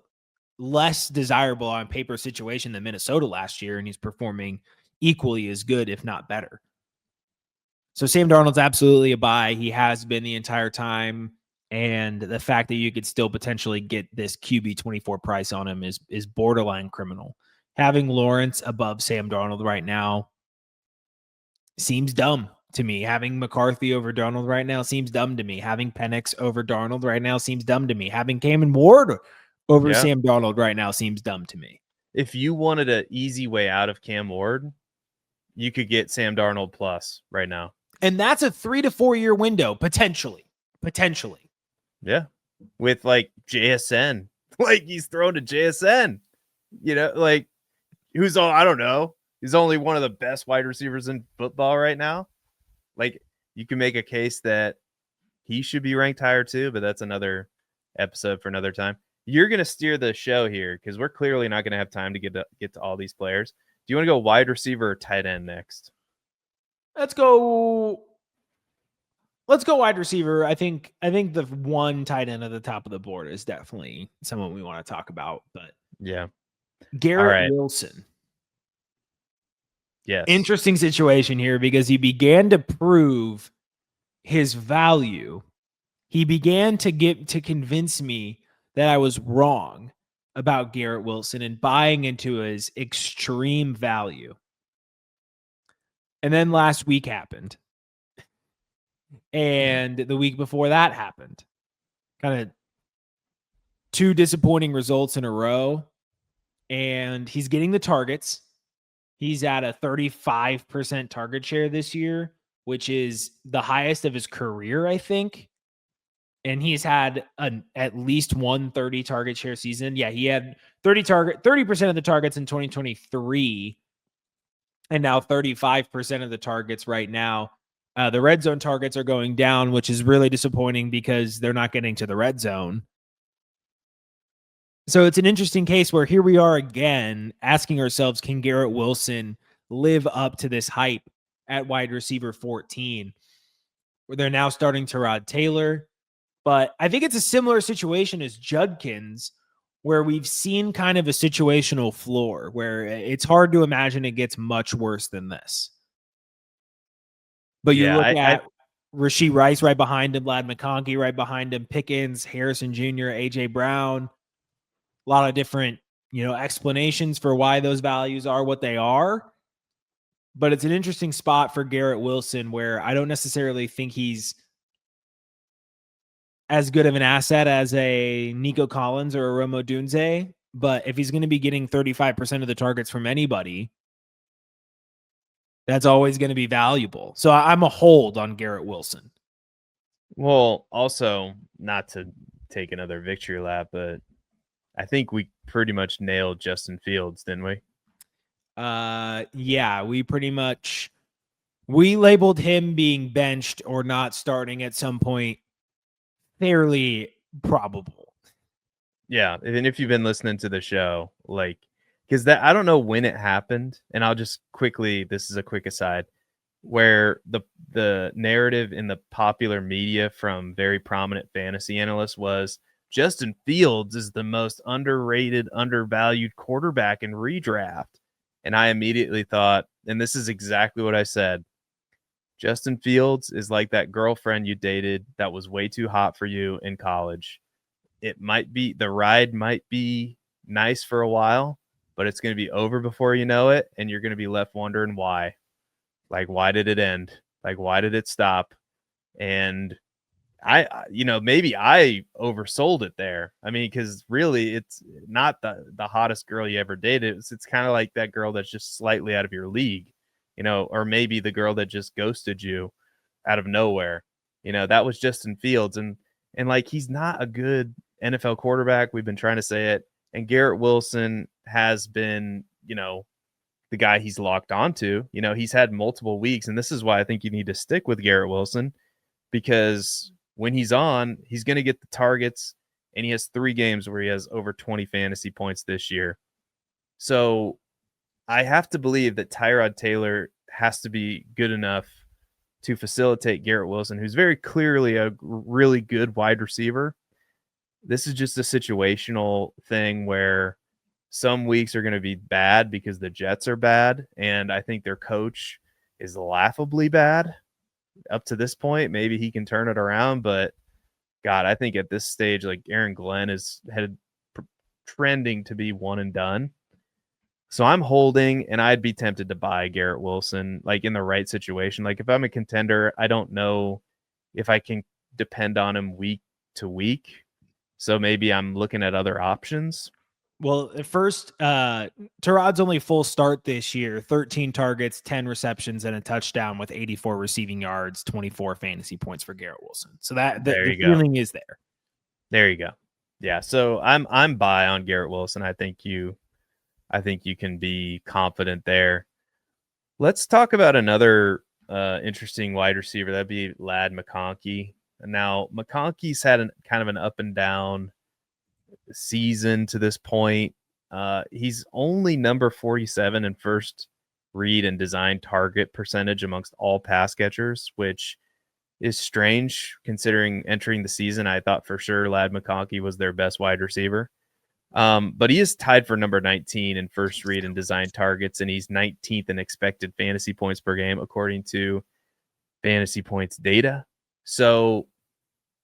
less desirable on paper situation than Minnesota last year, and he's performing equally as good, if not better. So Sam Darnold's absolutely a buy. He has been the entire time. And the fact that you could still potentially get this QB24 price on him is borderline criminal. Having Lawrence above Sam Darnold right now seems dumb to me. Having McCarthy over Darnold right now seems dumb to me. Having Penix over Darnold right now seems dumb to me. Having Cameron Ward over Sam Darnold right now seems dumb to me. If you wanted an easy way out of Cam Ward, you could get Sam Darnold plus right now. And that's a 3 to 4 year window, potentially. Yeah. With like JSN. Like he's thrown to JSN. Like who's all, I don't know. He's only one of the best wide receivers in football right now. Like you can make a case that he should be ranked higher too, but that's another episode for another time. You're going to steer the show here because we're clearly not going to have time to get to all these players. Do you want to go wide receiver or tight end next? Let's go wide receiver. I think the one tight end at the top of the board is definitely someone we want to talk about. But yeah, Garrett Wilson. Yes. Interesting situation here because he began to prove his value. He began to convince me that I was wrong about Garrett Wilson and buying into his extreme value. And then last week happened. And the week before that happened. Kind of two disappointing results in a row. And he's getting the targets. He's at a 35% target share this year, which is the highest of his career, I think. And he's had at least one 30 target share season. Yeah, he had 30% of the targets in 2023. And now 35% of the targets right now. The red zone targets are going down, which is really disappointing because they're not getting to the red zone. So it's an interesting case where here we are again asking ourselves, can Garrett Wilson live up to this hype at wide receiver 14? Where they're now starting Tyrod Taylor. But I think it's a similar situation as Judkins, where we've seen kind of a situational floor where it's hard to imagine it gets much worse than this. But you look at Rashee Rice right behind him, Ladd McConkey right behind him, Pickens, Harrison Jr., A.J. Brown, a lot of different, explanations for why those values are what they are. But it's an interesting spot for Garrett Wilson where I don't necessarily think he's as good of an asset as a Nico Collins or a Rome Odunze. But if he's going to be getting 35% of the targets from anybody, that's always going to be valuable. So I'm a hold on Garrett Wilson. Well, also, not to take another victory lap, but I think we pretty much nailed Justin Fields, didn't we? Yeah, we labeled him being benched or not starting at some point fairly probable. Yeah, and if you've been listening to the show, because I don't know when it happened, and I'll just quickly, this is a quick aside, where the narrative in the popular media from very prominent fantasy analysts was Justin Fields is the most underrated, undervalued quarterback in redraft. And I immediately thought, and this is exactly what I said, Justin Fields is like that girlfriend you dated that was way too hot for you in college. The ride might be nice for a while, but it's going to be over before you know it. And you're going to be left wondering why. Why did it end? Why did it stop? And maybe I oversold it there. I mean, because really it's not the hottest girl you ever dated. It's kind of like that girl that's just slightly out of your league, or maybe the girl that just ghosted you out of nowhere. That was Justin Fields. And he's not a good NFL quarterback. We've been trying to say it. And Garrett Wilson has been, the guy he's locked onto. He's had multiple weeks. And this is why I think you need to stick with Garrett Wilson, because when he's on, he's going to get the targets, and he has 3 games where he has over 20 fantasy points this year. So I have to believe that Tyrod Taylor has to be good enough to facilitate Garrett Wilson, who's very clearly a really good wide receiver. This is just a situational thing where some weeks are going to be bad because the Jets are bad, and I think their coach is laughably bad. Up to this point, maybe he can turn it around, but God, I think at this stage, Aaron Glenn is trending to be one and done. So I'm holding, and I'd be tempted to buy Garrett Wilson, in the right situation. If I'm a contender, I don't know if I can depend on him week to week. So maybe I'm looking at other options. Well, at first, Tyrod's only full start this year, 13 targets, 10 receptions, and a touchdown with 84 receiving yards, 24 fantasy points for Garrett Wilson. So the feeling is there. There you go. Yeah. So I'm buy on Garrett Wilson. I think you can be confident there. Let's talk about another interesting wide receiver. That'd be Ladd McConkey. Now, McConkey's had kind of an up and down season to this point. He's only number 47 in first read and design target percentage amongst all pass catchers, which is strange considering entering the season. I thought for sure Ladd McConkey was their best wide receiver. But he is tied for number 19 in first read and design targets, and he's 19th in expected fantasy points per game, according to Fantasy Points data. So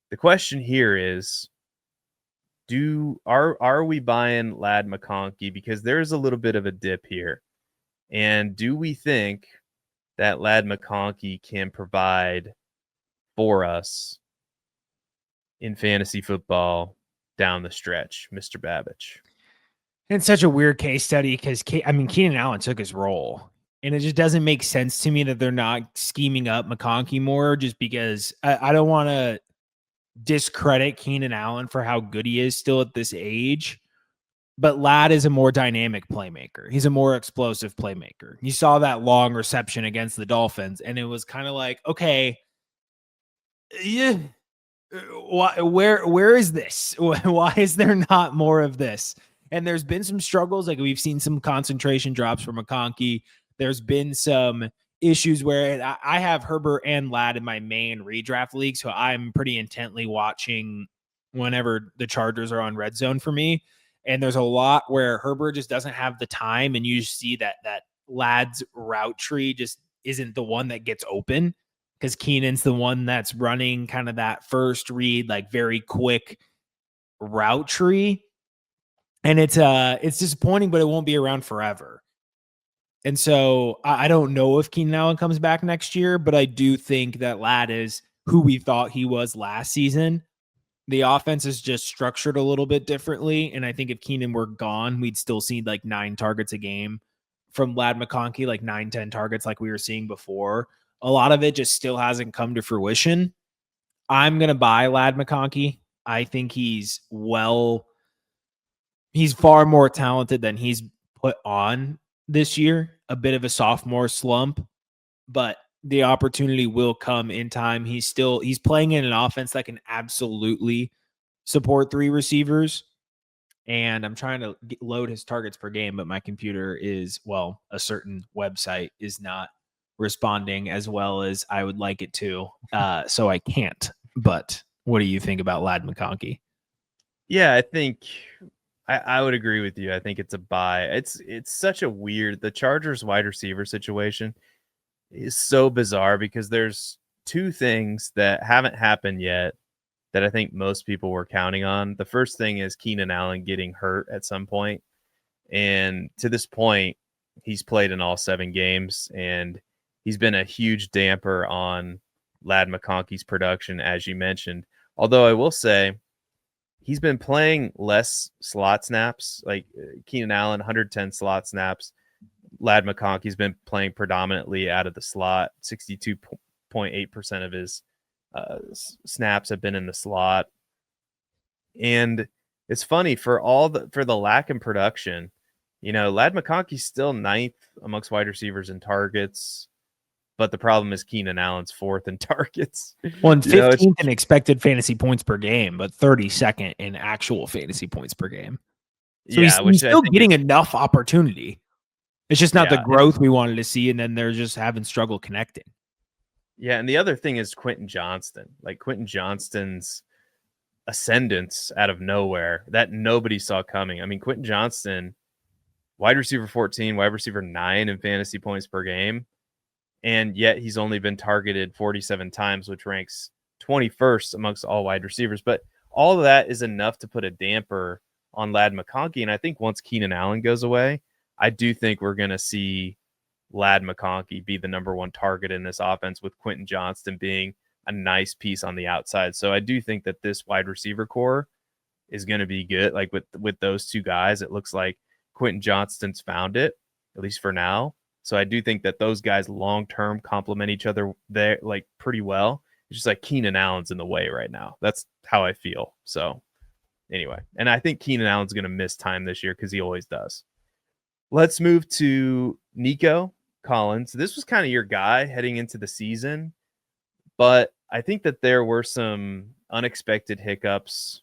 the question here is, are we buying Ladd McConkey? Because there's a little bit of a dip here. And do we think that Ladd McConkey can provide for us in fantasy football down the stretch, Mr. Babbage? It's such a weird case study because, Keenan Allen took his role. And it just doesn't make sense to me that they're not scheming up McConkey more, just because I don't want to discredit Keenan Allen for how good he is still at this age. But Ladd is a more dynamic playmaker. He's a more explosive playmaker. You saw that long reception against the Dolphins, and it was kind of like, okay, yeah, where is this? Why is there not more of this? And there's been some struggles. We've seen some concentration drops from McConkey. There's been some issues where I have Herbert and Ladd in my main redraft league, so I'm pretty intently watching whenever the Chargers are on red zone for me. And there's a lot where Herbert just doesn't have the time, and you just see that Ladd's route tree just isn't the one that gets open because Keenan's the one that's running kind of that first read, like very quick route tree. And it's disappointing, but it won't be around forever. And so I don't know if Keenan Allen comes back next year, but I do think that Ladd is who we thought he was last season. The offense is just structured a little bit differently. And I think if Keenan were gone, we'd still see like 9 targets a game from Ladd McConkey, like 9-10 targets like we were seeing before. A lot of it just still hasn't come to fruition. I'm going to buy Ladd McConkey. I think he's far more talented than he's put on this year. A bit of a sophomore slump, but the opportunity will come in time. He's playing in an offense that can absolutely support 3 receivers. And I'm trying to load his targets per game, but my computer a certain website is not responding as well as I would like it to. So I can't. But what do you think about Ladd McConkey? Yeah, I think I would agree with you. I think it's a buy. It's such a weird, the Chargers wide receiver situation is so bizarre because there's 2 things that haven't happened yet that I think most people were counting on. The first thing is Keenan Allen getting hurt at some point. And to this point, he's played in all 7 games, and he's been a huge damper on Ladd McConkey's production, as you mentioned. Although I will say, he's been playing less slot snaps, like Keenan Allen, 110 slot snaps. Ladd McConkey's been playing predominantly out of the slot. 62.8% of his snaps have been in the slot. And it's funny for the lack in production, Ladd McConkey's still 9th amongst wide receivers in targets. But the problem is Keenan Allen's 4th in targets. Well, and 15th in expected fantasy points per game, but 32nd in actual fantasy points per game. So he's still getting enough opportunity. It's just not the growth we wanted to see, and then they're just having struggle connecting. Yeah, and the other thing is Quinshon Judkins. Like Quinshon Judkins' ascendance out of nowhere that nobody saw coming. I mean, Quinshon Judkins, wide receiver 14, wide receiver 9 in fantasy points per game. And yet he's only been targeted 47 times, which ranks 21st amongst all wide receivers. But all of that is enough to put a damper on Ladd McConkey. And I think once Keenan Allen goes away, I do think we're going to see Ladd McConkey be the number 1 target in this offense, with Quinshon Judkins being a nice piece on the outside. So I do think that this wide receiver core is going to be good. Like with those 2 guys, it looks like Quinshon Judkins found it, at least for now. So I do think that those guys long-term complement each other there like pretty well. It's just like Keenan Allen's in the way right now. That's how I feel. So anyway, and I think Keenan Allen's going to miss time this year because he always does. Let's move to Nico Collins. This was kind of your guy heading into the season, but I think that there were some unexpected hiccups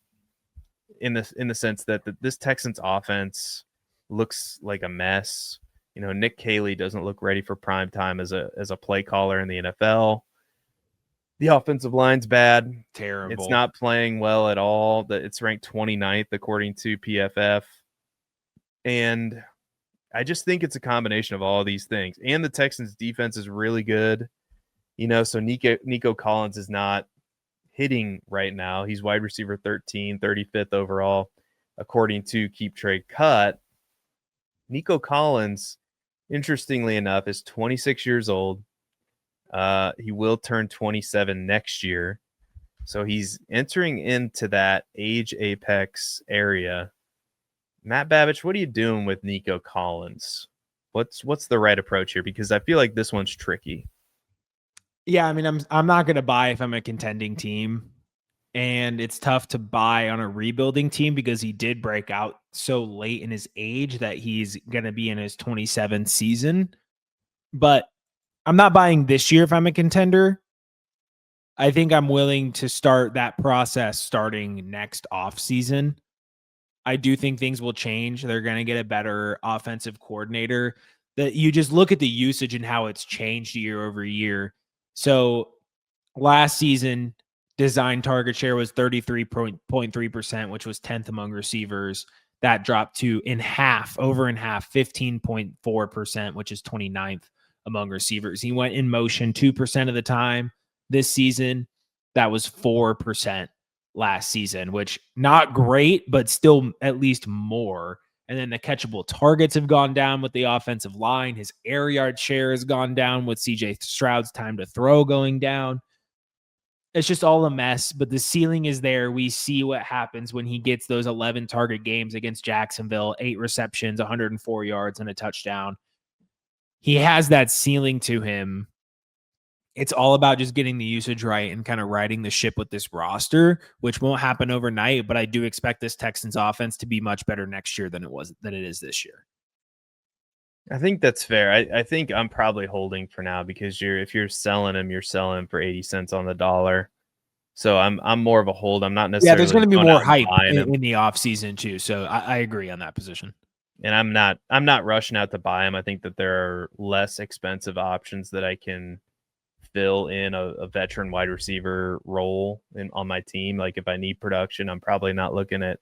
in the sense that this Texans offense looks like a mess. Nick Caley doesn't look ready for prime time as a play caller in the NFL. The offensive line's bad. Terrible. It's not playing well at all. It's ranked 29th according to PFF. And I just think it's a combination of all of these things. And the Texans defense is really good. So Nico Collins is not hitting right now. He's wide receiver 13, 35th overall, according to Keep Trade Cut. Nico Collins, interestingly enough, is 26 years old. He will turn 27 next year. So he's entering into that age apex area. Matt Babich, what are you doing with Nico Collins? What's the right approach here? Because I feel like this one's tricky. Yeah, I mean, I'm not going to buy if I'm a contending team. And it's tough to buy on a rebuilding team because he did break out so late in his age that he's going to be in his 27th season. But I'm not buying this year if I'm a contender. I think I'm willing to start that process starting next offseason. I do think things will change. They're going to get a better offensive coordinator. that you just look at the usage and how it's changed year over year. So last season, design target share was 33.3%, which was 10th among receivers. That dropped to over in half, 15.4%, which is 29th among receivers. He went in motion 2% of the time this season. That was 4% last season, which not great, but still at least more. And then the catchable targets have gone down with the offensive line. His air yard share has gone down with CJ Stroud's time to throw going down. It's just all a mess, but the ceiling is there. We see what happens when he gets those 11 target games against Jacksonville, 8 receptions, 104 yards, and a touchdown. He has that ceiling to him. It's all about just getting the usage right and kind of riding the ship with this roster, which won't happen overnight, but I do expect this Texans offense to be much better next year than it is this year. I think that's fair. I think I'm probably holding for now because if you're selling him, you're selling for 80 cents on the dollar. So I'm more of a hold. I'm not necessarily. Yeah, there's going to be more hype in the offseason too. So I agree on that position. And I'm not rushing out to buy him. I think that there are less expensive options that I can fill in a veteran wide receiver role on my team. Like if I need production, I'm probably not looking at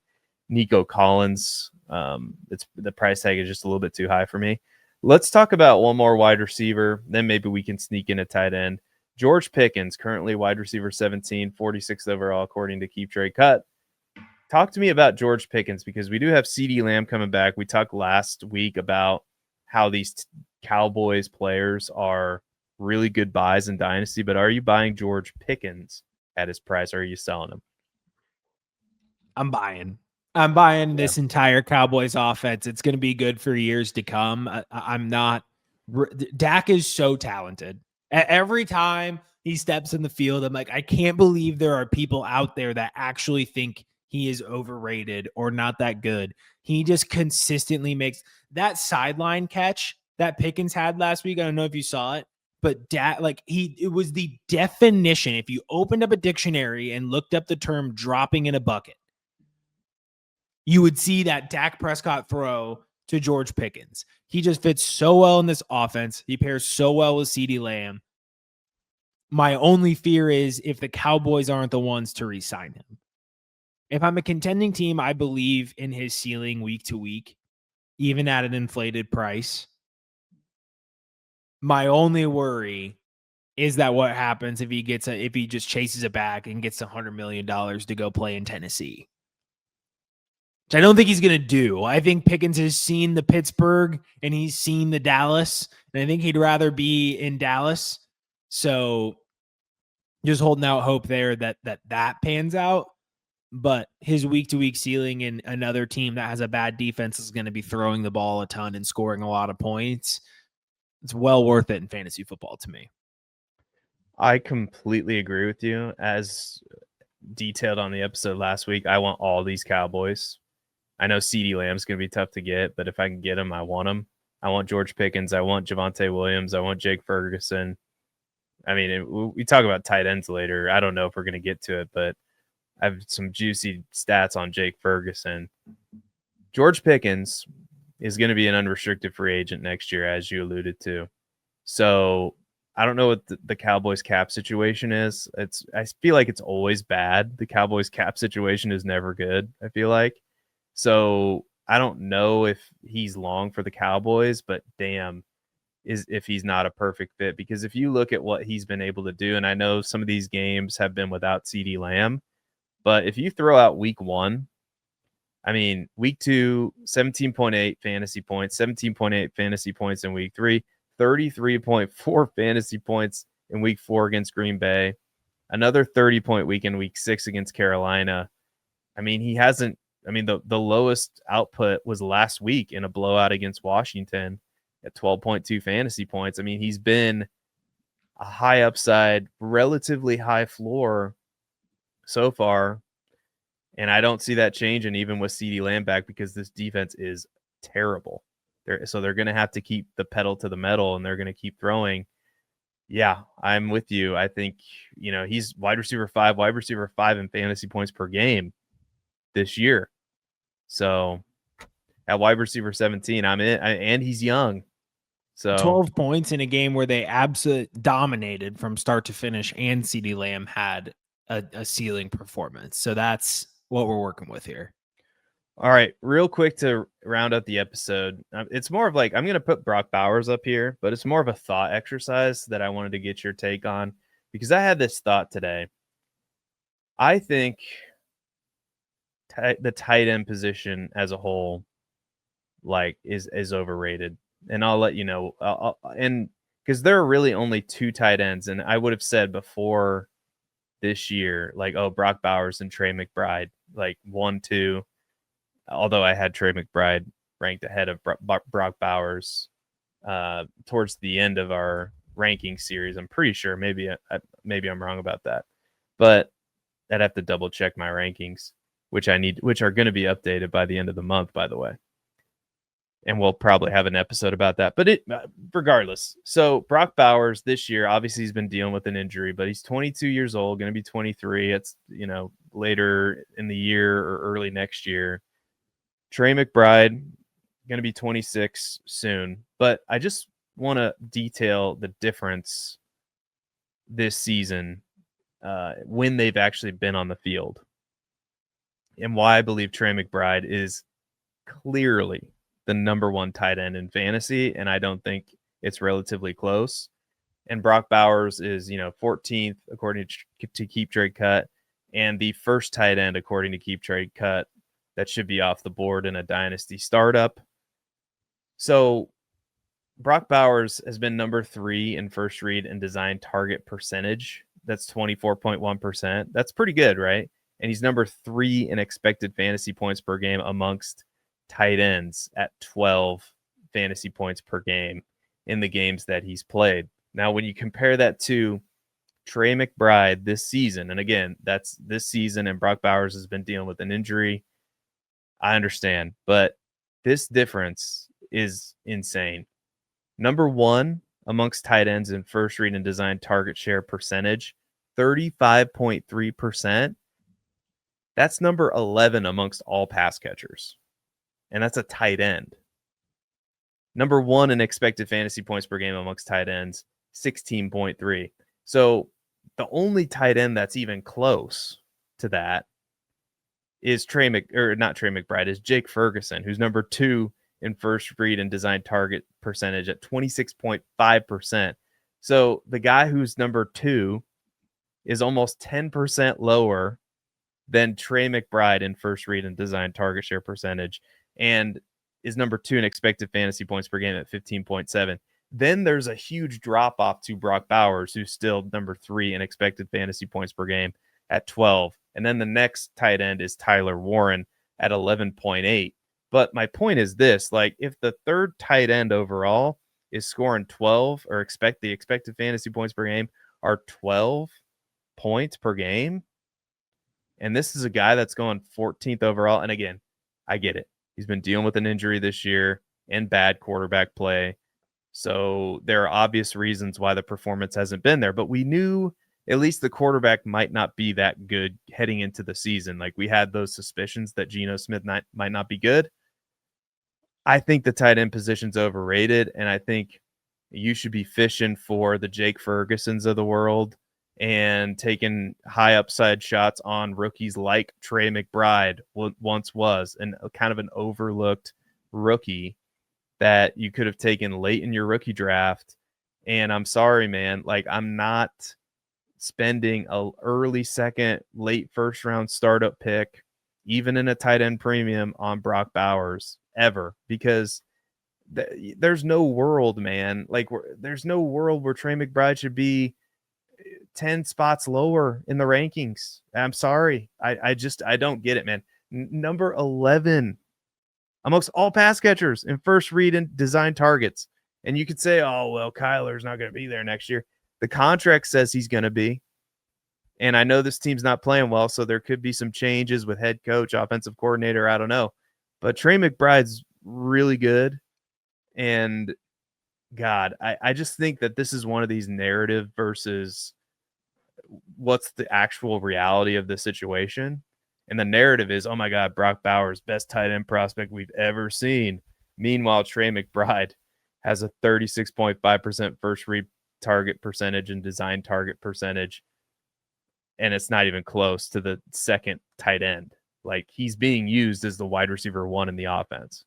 Nico Collins. It's the price tag is just a little bit too high for me. Let's talk about one more wide receiver. Then maybe we can sneak in a tight end. George Pickens, currently wide receiver 17, 46th overall, according to Keep Trade Cut. Talk to me about George Pickens because we do have CeeDee Lamb coming back. We talked last week about how these Cowboys players are really good buys in Dynasty, but are you buying George Pickens at his price or are you selling him? I'm buying this entire Cowboys offense. It's going to be good for years to come. I'm not. Dak is so talented. Every time he steps in the field, I'm like, I can't believe there are people out there that actually think he is overrated or not that good. He just consistently makes that sideline catch that Pickens had last week. I don't know if you saw it, but it was the definition. If you opened up a dictionary and looked up the term dropping in a bucket, you would see that Dak Prescott throw to George Pickens. He just fits so well in this offense. He pairs so well with CeeDee Lamb. My only fear is if the Cowboys aren't the ones to re-sign him. If I'm a contending team, I believe in his ceiling week to week, even at an inflated price. My only worry is that what happens if he just chases it back and gets $100 million to go play in Tennessee. Which I don't think he's going to do. I think Pickens has seen the Pittsburgh and he's seen the Dallas, and I think he'd rather be in Dallas. So just holding out hope there that pans out. But his week-to-week ceiling in another team that has a bad defense is going to be throwing the ball a ton and scoring a lot of points. It's well worth it in fantasy football to me. I completely agree with you. As detailed on the episode last week, I want all these Cowboys. I know CeeDee Lamb's going to be tough to get, but if I can get him, I want him. I want George Pickens. I want Javonte Williams. I want Jake Ferguson. I mean, we talk about tight ends later. I don't know if we're going to get to it, but I have some juicy stats on Jake Ferguson. George Pickens is going to be an unrestricted free agent next year, as you alluded to. So I don't know what the Cowboys cap situation is. I feel like it's always bad. The Cowboys cap situation is never good, I feel like. So I don't know if he's long for the Cowboys, but damn, if he's not a perfect fit. Because if you look at what he's been able to do, and I know some of these games have been without CeeDee Lamb, but if you throw out week 1, I mean, week 2, 17.8 fantasy points, 17.8 fantasy points in week 3, 33.4 fantasy points in week 4 against Green Bay, another 30-point week in week 6 against Carolina. I mean, the lowest output was last week in a blowout against Washington at 12.2 fantasy points. I mean, he's been a high upside, relatively high floor so far, and I don't see that changing even with CeeDee Lamb back because this defense is terrible. So they're going to have to keep the pedal to the metal, and they're going to keep throwing. Yeah, I'm with you. I think, he's wide receiver 5 in fantasy points per game this year. So at wide receiver 17, I'm in, and he's young. So 12 points in a game where they absolutely dominated from start to finish, and CeeDee Lamb had a ceiling performance. So that's what we're working with here. All right, real quick to round up the episode. It's more of like, I'm going to put Brock Bowers up here, but it's more of a thought exercise that I wanted to get your take on, because I had this thought today. I think the tight end position as a whole, like, is overrated, and I'll let you know. And because there are really only 2 tight ends, and I would have said before this year, like, oh, Brock Bowers and Trey McBride, like 1, 2. Although I had Trey McBride ranked ahead of Brock Bowers towards the end of our ranking series. I'm pretty sure. Maybe I'm wrong about that, but I'd have to double check my rankings, which are going to be updated by the end of the month, by the way. And we'll probably have an episode about that. But regardless, so Brock Bowers this year, obviously he's been dealing with an injury, but he's 22 years old, going to be 23. It's, later in the year or early next year. Trey McBride, going to be 26 soon. But I just want to detail the difference this season when they've actually been on the field, and why I believe Trey McBride is clearly the number 1 tight end in fantasy, and I don't think it's relatively close. And Brock Bowers is, 14th according to Keep Trade Cut, and the first tight end according to Keep Trade Cut that should be off the board in a Dynasty startup. So Brock Bowers has been number 3 in first read and design target percentage. That's 24.1%. That's pretty good, right? And he's number 3 in expected fantasy points per game amongst tight ends at 12 fantasy points per game in the games that he's played. Now, when you compare that to Trey McBride this season, and again, that's this season, and Brock Bowers has been dealing with an injury, I understand, but this difference is insane. Number 1 amongst tight ends in first read and design target share percentage, 35.3%. That's number 11 amongst all pass catchers, and that's a tight end. Number 1 in expected fantasy points per game amongst tight ends, 16.3. So the only tight end that's even close to that is not Trey McBride, is Jake Ferguson, who's number 2 in first read and design target percentage at 26.5%. So the guy who's number 2 is almost 10% lower than Trey McBride in first read and design target share percentage, and is number 2 in expected fantasy points per game at 15.7. Then there's a huge drop off to Brock Bowers, who's still number 3 in expected fantasy points per game at 12. And then the next tight end is Tyler Warren at 11.8. But my point is this, like, if the third tight end overall is scoring 12, or the expected fantasy points per game are 12 points per game, and this is a guy that's going 14th overall. And again, I get it. He's been dealing with an injury this year and bad quarterback play. So there are obvious reasons why the performance hasn't been there, but we knew at least the quarterback might not be that good heading into the season. Like, we had those suspicions that Geno Smith might not be good. I think the tight end position's overrated, and I think you should be fishing for the Jake Fergusons of the world and taking high upside shots on rookies like Trey McBride once was, and kind of an overlooked rookie that you could have taken late in your rookie draft. And I'm sorry, man, like, I'm not spending a early second, late first round startup pick, even in a tight end premium, on Brock Bowers ever, because there's no world, man. Like, there's no world where Trey McBride should be 10 spots lower in the rankings. I'm sorry. I don't get it, man. Number 11 amongst all pass catchers in first read and design targets. And you could say, oh, well, Kyler's not going to be there next year. The contract says he's going to be. And I know this team's not playing well, so there could be some changes with head coach, offensive coordinator. I don't know. But Trey McBride's really good. And God, I just think that this is one of these narrative versus what's the actual reality of the situation. And the narrative is, oh my God, Brock Bowers, best tight end prospect we've ever seen. Meanwhile, Trey McBride has a 36.5% first read target percentage and design target percentage. And it's not even close to the second tight end. Like, he's being used as the wide receiver 1 in the offense.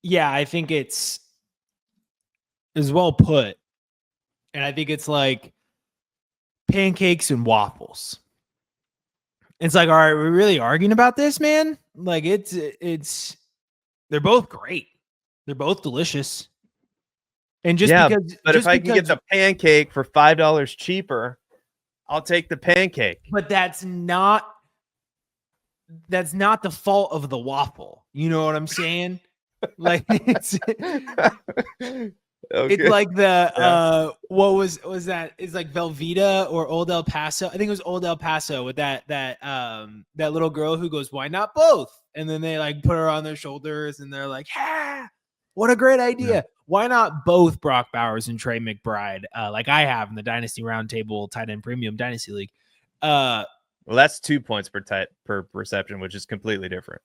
Yeah, I think it's well put. And I think it's like pancakes and waffles. It's like, all right, we're really arguing about this, man. Like, it's they're both great. They're both delicious. And just because, but if I can get the pancake for $5 cheaper, I'll take the pancake. But that's not the fault of the waffle. You know what I'm saying? Like, it's it's like the what was that? It's like Velveeta or Old El Paso. I think it was Old El Paso with that little girl who goes, "Why not both?" And then they like put her on their shoulders and they're like, "Ha! What a great idea. Yeah. Why not both Brock Bowers and Trey McBride, like I have in the Dynasty Roundtable Tight End Premium Dynasty League?" Well, that's 2 points per reception, which is completely different.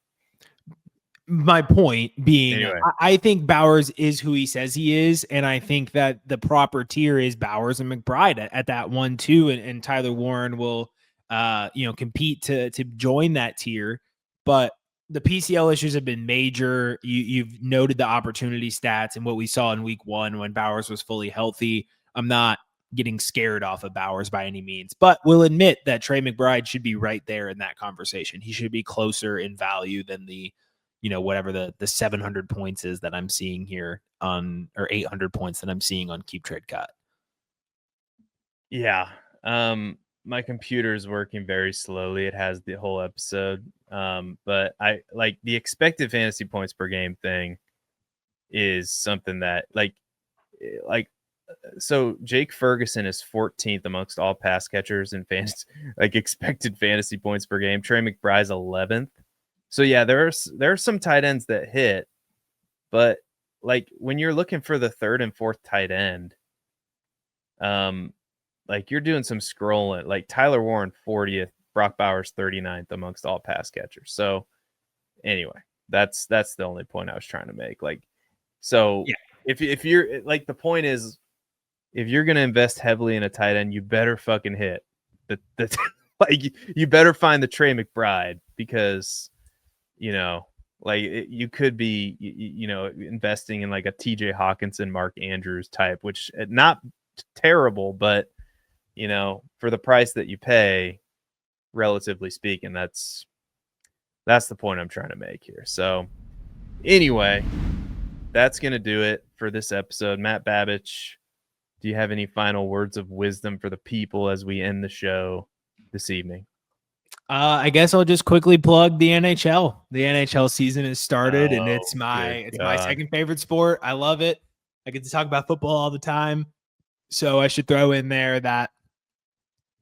My point being, anyway. I think Bowers is who he says he is, and I think that the proper tier is Bowers and McBride at that 1-2, and Tyler Warren will, compete to join that tier. But the PCL issues have been major. You've noted the opportunity stats and what we saw in week 1 when Bowers was fully healthy. I'm not getting scared off of Bowers by any means, but we'll admit that Trey McBride should be right there in that conversation. He should be closer in value than the, whatever the 700 points is that I'm seeing here on, or 800 points that I'm seeing on Keep Trade Cut. Yeah. My computer is working very slowly. It has the whole episode. But I like the expected fantasy points per game thing is something that so Jake Ferguson is 14th amongst all pass catchers in fantasy, like expected fantasy points per game. Trey McBride's 11th. So yeah, there are some tight ends that hit, but like when you're looking for the third and fourth tight end, like you're doing some scrolling. Like Tyler Warren 40th, Brock Bowers 39th amongst all pass catchers. So anyway, that's the only point I was trying to make. Like, so yeah. If you're like, the point is, if you're gonna invest heavily in a tight end, you better fucking hit the like you better find the Trey McBride, because you could be, investing in like a TJ Hawkinson, Mark Andrews type, which not terrible, but, for the price that you pay, relatively speaking, that's the point I'm trying to make here. So anyway, that's going to do it for this episode. Matt Babich, do you have any final words of wisdom for the people as we end the show this evening? I guess I'll just quickly plug the NHL. The NHL season has started, and it's my second favorite sport. I love it. I get to talk about football all the time. So I should throw in there that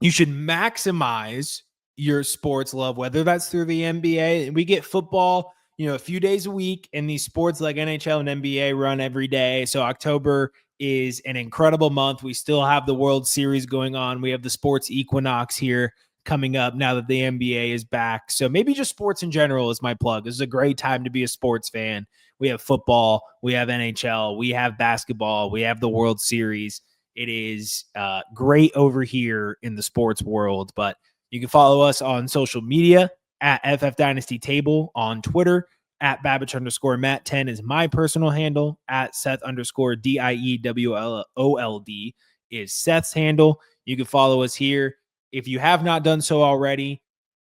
you should maximize your sports love, whether that's through the NBA. We get football, a few days a week, and these sports like NHL and NBA run every day. So October is an incredible month. We still have the World Series going on. We have the sports equinox here coming up now that the NBA is back. So maybe just sports in general is my plug. This is a great time to be a sports fan. We have football, we have NHL, we have basketball, we have the World Series. It is great over here in the sports world, but you can follow us on social media at FF Dynasty Table on Twitter, at Babich_Matt10 is my personal handle, at Seth_DIEWOLD is Seth's handle. You can follow us here. If you have not done so already,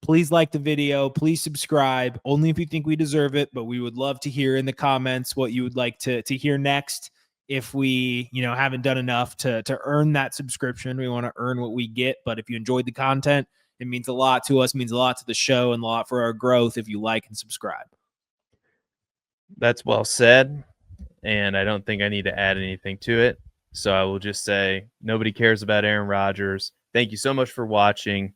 please like the video. Please subscribe, only if you think we deserve it. But we would love to hear in the comments what you would like to hear next. If we, haven't done enough to earn that subscription, we want to earn what we get. But if you enjoyed the content, it means a lot to us, means a lot to the show, and a lot for our growth if you like and subscribe. That's well said. And I don't think I need to add anything to it. So I will just say, nobody cares about Aaron Rodgers. Thank you so much for watching.